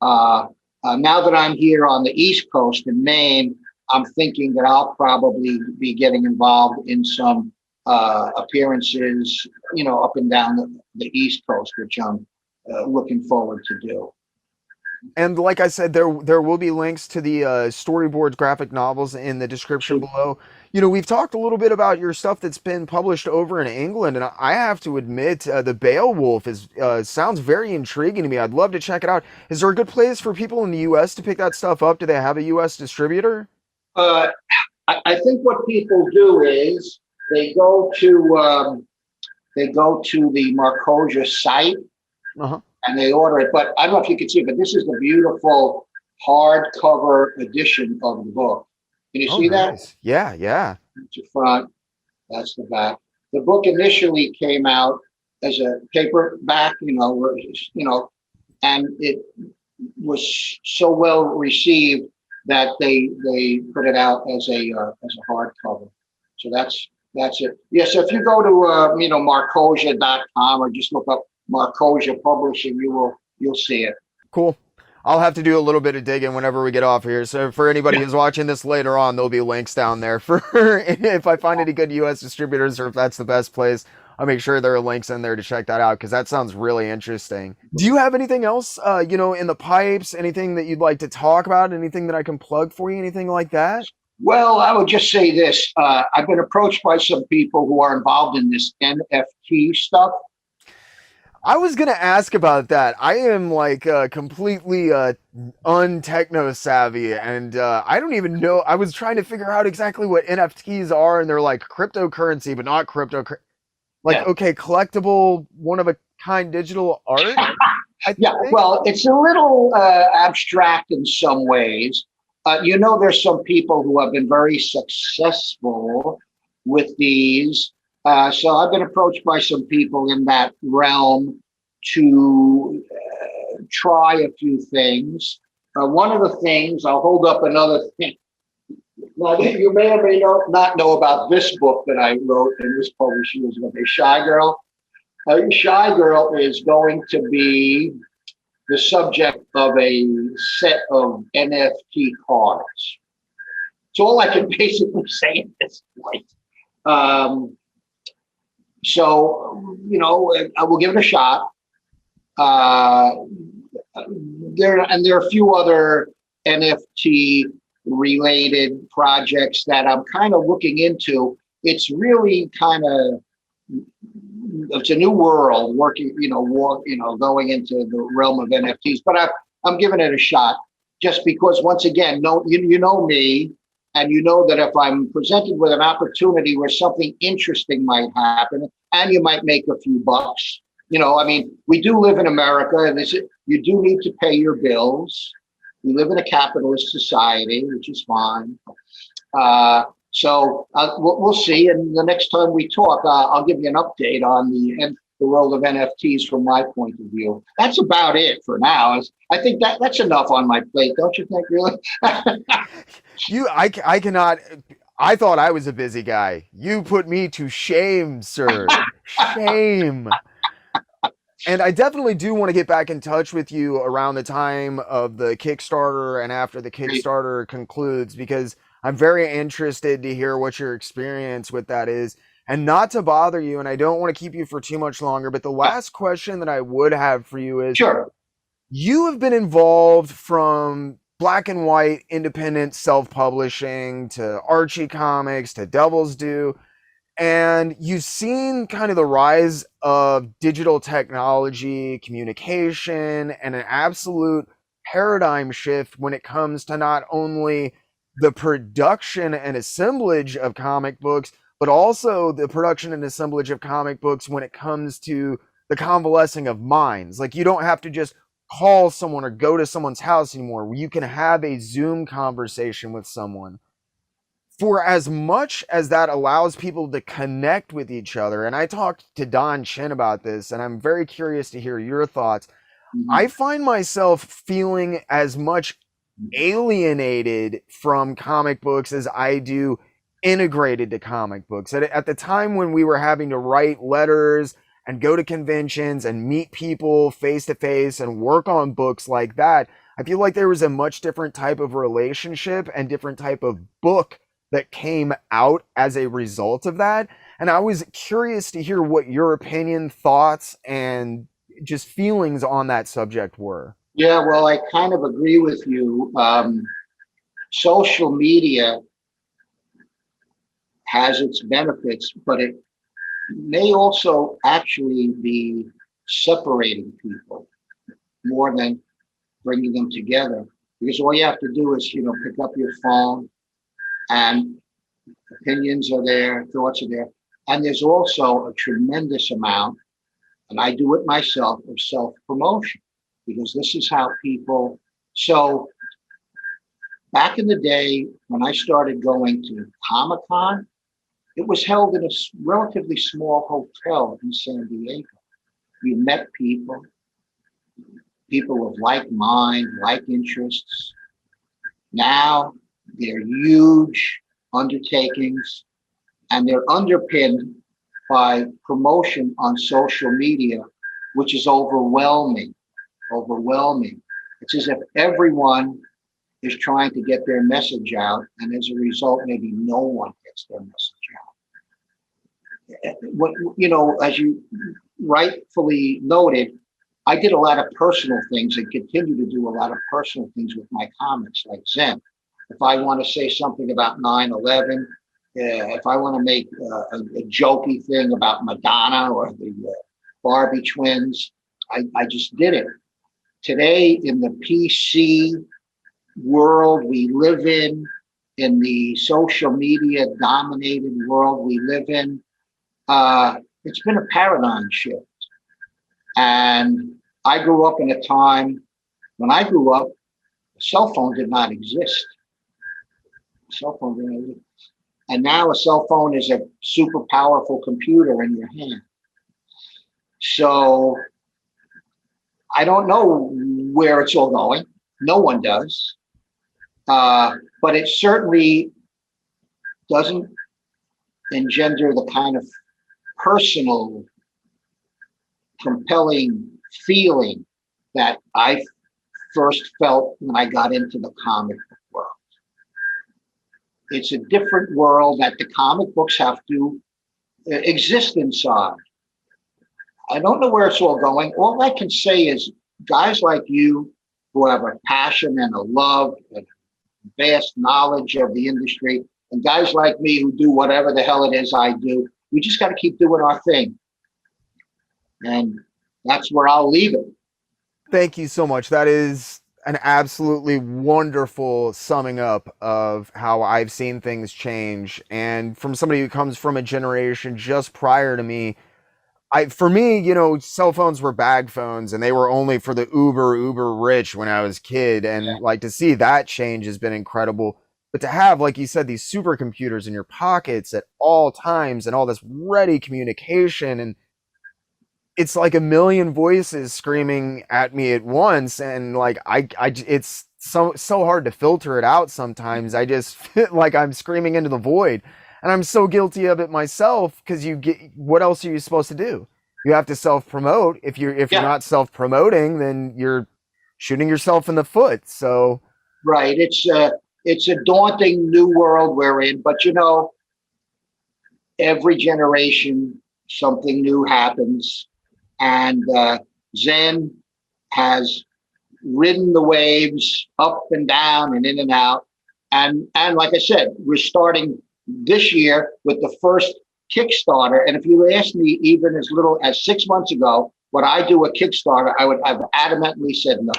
Now that I'm here on the East Coast in Maine, I'm thinking that I'll probably be getting involved in some appearances, up and down the East Coast, which I'm looking forward to do. And like I said, there will be links to the Storyboard graphic novels in the description below. We've talked a little bit about your stuff that's been published over in England, and I have to admit, the Beowulf sounds very intriguing to me. I'd love to check it out. Is there a good place for people in the U.S. to pick that stuff up? Do they have a U.S. distributor? I think what people do is they go to the Marcosia site and they order it. But I don't know if you can see, but this is the beautiful hardcover edition of the book. Can you see that? Yeah. That's the front. That's the back. The book initially came out as a paperback, and it was so well received that they put it out as a hardcover. So that's it. Yeah, so if you go to marcosia.com or just look up Marcosia Publishing, you'll see it. Cool. I'll have to do a little bit of digging whenever we get off here. So for anybody who's watching this later on, there'll be links down there for if I find any good US distributors or if that's the best place. I'll make sure there are links in there to check that out because that sounds really interesting. Do you have anything else, in the pipes? Anything that you'd like to talk about? Anything that I can plug for you? Anything like that? Well, I would just say this. I've been approached by some people who are involved in this NFT stuff. I was gonna ask about that. I am like completely untechno savvy, and I don't even know. I was trying to figure out exactly what NFTs are, and they're like cryptocurrency, but not crypto. Like, Yeah. okay, collectible, one of a kind digital art. I Yeah, think. well, it's a little abstract in some ways. There's some people who have been very successful with these. So I've been approached by some people in that realm to try a few things. One of the things, I'll hold up another thing. Now, you may or may not know about this book that I wrote and was published years ago, Shy Girl. Shy Girl is going to be the subject of a set of NFT cards. It's all I can basically say at this point. I will give it a shot. There are a few other NFT related projects that I'm kind of looking into. It's really kind of it's a new world going into the realm of NFTs, but I'm giving it a shot just because once again, you know me, and you know that if I'm presented with an opportunity where something interesting might happen and you might make a few bucks, we do live in America and you do need to pay your bills. We live in a capitalist society, which is fine. We'll see. And the next time we talk, I'll give you an update on the world of NFTs from my point of view. That's about it for now. I think that's enough on my plate, don't you think? Really? I cannot. I thought I was a busy guy. You put me to shame, sir. Shame. And I definitely do want to get back in touch with you around the time of the Kickstarter and after the Kickstarter concludes, because I'm very interested to hear what your experience with that is. And not to bother you, and I don't want to keep you for too much longer, but the last question that I would have for you is, Sure. you have been involved from black and white independent self-publishing to Archie comics to Devil's Due, and you've seen kind of the rise of digital technology, communication, and an absolute paradigm shift when it comes to not only the production and assemblage of comic books, but also the production and assemblage of comic books when it comes to the convalescing of minds. Like, you don't have to just call someone or go to someone's house anymore. You can have a Zoom conversation with someone. For as much as that allows people to connect with each other, and I talked to Don Chin about this, and I'm very curious to hear your thoughts. Mm-hmm. I find myself feeling as much alienated from comic books as I do integrated to comic books. At the time when we were having to write letters and go to conventions and meet people face to face and work on books like that, I feel like there was a much different type of relationship and different type of book that came out as a result of that. And I was curious to hear what your opinion, thoughts, and just feelings on that subject were. Yeah, well, I kind of agree with you. Social media has its benefits, but it may also actually be separating people more than bringing them together. Because all you have to do is, pick up your phone and opinions are there, thoughts are there. And there's also a tremendous amount, and I do it myself, of self-promotion, because this is how people. So back in the day, when I started going to Comic-Con, it was held in a relatively small hotel in San Diego. You met people of like mind, like interests. Now they're huge undertakings, and they're underpinned by promotion on social media, which is overwhelming. It's as if everyone is trying to get their message out, and as a result, maybe no one gets their message out. As you rightfully noted, I did a lot of personal things and continue to do a lot of personal things with my comics, like Zen. If I want to say something about 9/11, if I want to make a jokey thing about Madonna or the Barbie twins. I just did it. Today, in the PC world we live in the social media dominated world we live in, it's been a paradigm shift. And I grew up in a time when I grew up, a cell phone did not exist. A cell phone didn't exist. And now a cell phone is a super powerful computer in your hand. So I don't know where it's all going. No one does. But it certainly doesn't engender the kind of personal, compelling feeling that I first felt when I got into the comic book world. It's a different world that the comic books have to exist inside. I don't know where it's all going. All I can say is guys like you who have a passion and a love and vast knowledge of the industry, and guys like me who do whatever the hell it is I do, we just got to keep doing our thing. And that's where I'll leave it. Thank you so much. That is an absolutely wonderful summing up of how I've seen things change. And from somebody who comes from a generation just prior to me, for me, you know, cell phones were bag phones and they were only for the uber rich when I was a kid. And like to see that change has been incredible. But to have, like you said, these supercomputers in your pockets at all times and all this ready communication, and it's like a million voices screaming at me at once, and like it's so hard to filter it out sometimes. I just feel like I'm screaming into the void, and I'm so guilty of it myself, because what else are you supposed to do? You have to self-promote. If you're not self-promoting, then you're shooting yourself in the foot. So right, it's a daunting new world we're in, but you know, every generation something new happens. And Zen has ridden the waves up and down and in and out. And like I said, we're starting this year with the first Kickstarter. And if you asked me even as little as 6 months ago, would I do a Kickstarter, I would have adamantly said no.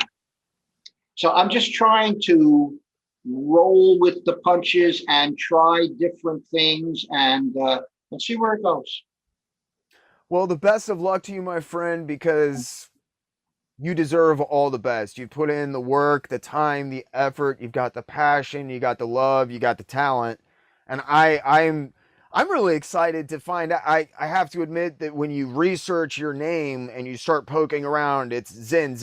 So I'm just trying to roll with the punches and try different things, and let's see where it goes. Well, the best of luck to you, my friend, because you deserve all the best. You've put in the work, the time, the effort. You've got the passion, you got the love, you got the talent, and I'm really excited to find out. I have to admit that when you research your name and you start poking around, it's Zen.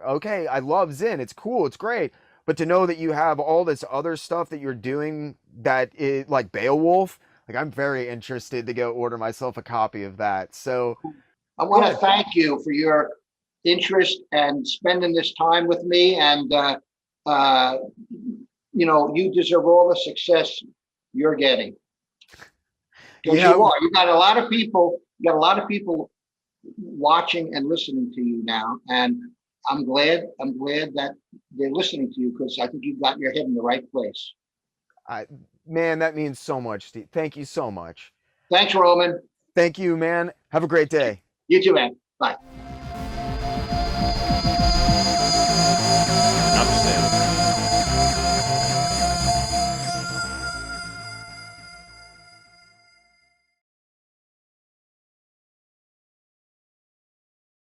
Okay, I love Zen. It's cool. It's great. But to know that you have all this other stuff that you're doing that is like Beowulf. Like, I'm very interested to go order myself a copy of that. So I want to thank you for your interest and spending this time with me. And, you know, you deserve all the success you're getting. Because you are. You got a lot of people watching and listening to you now. And I'm glad that they're listening to you, because I think you've got your head in the right place. Man, that means so much, Steve. Thank you so much. Thanks, Roman. Thank you, man. Have a great day. You too, man. Bye.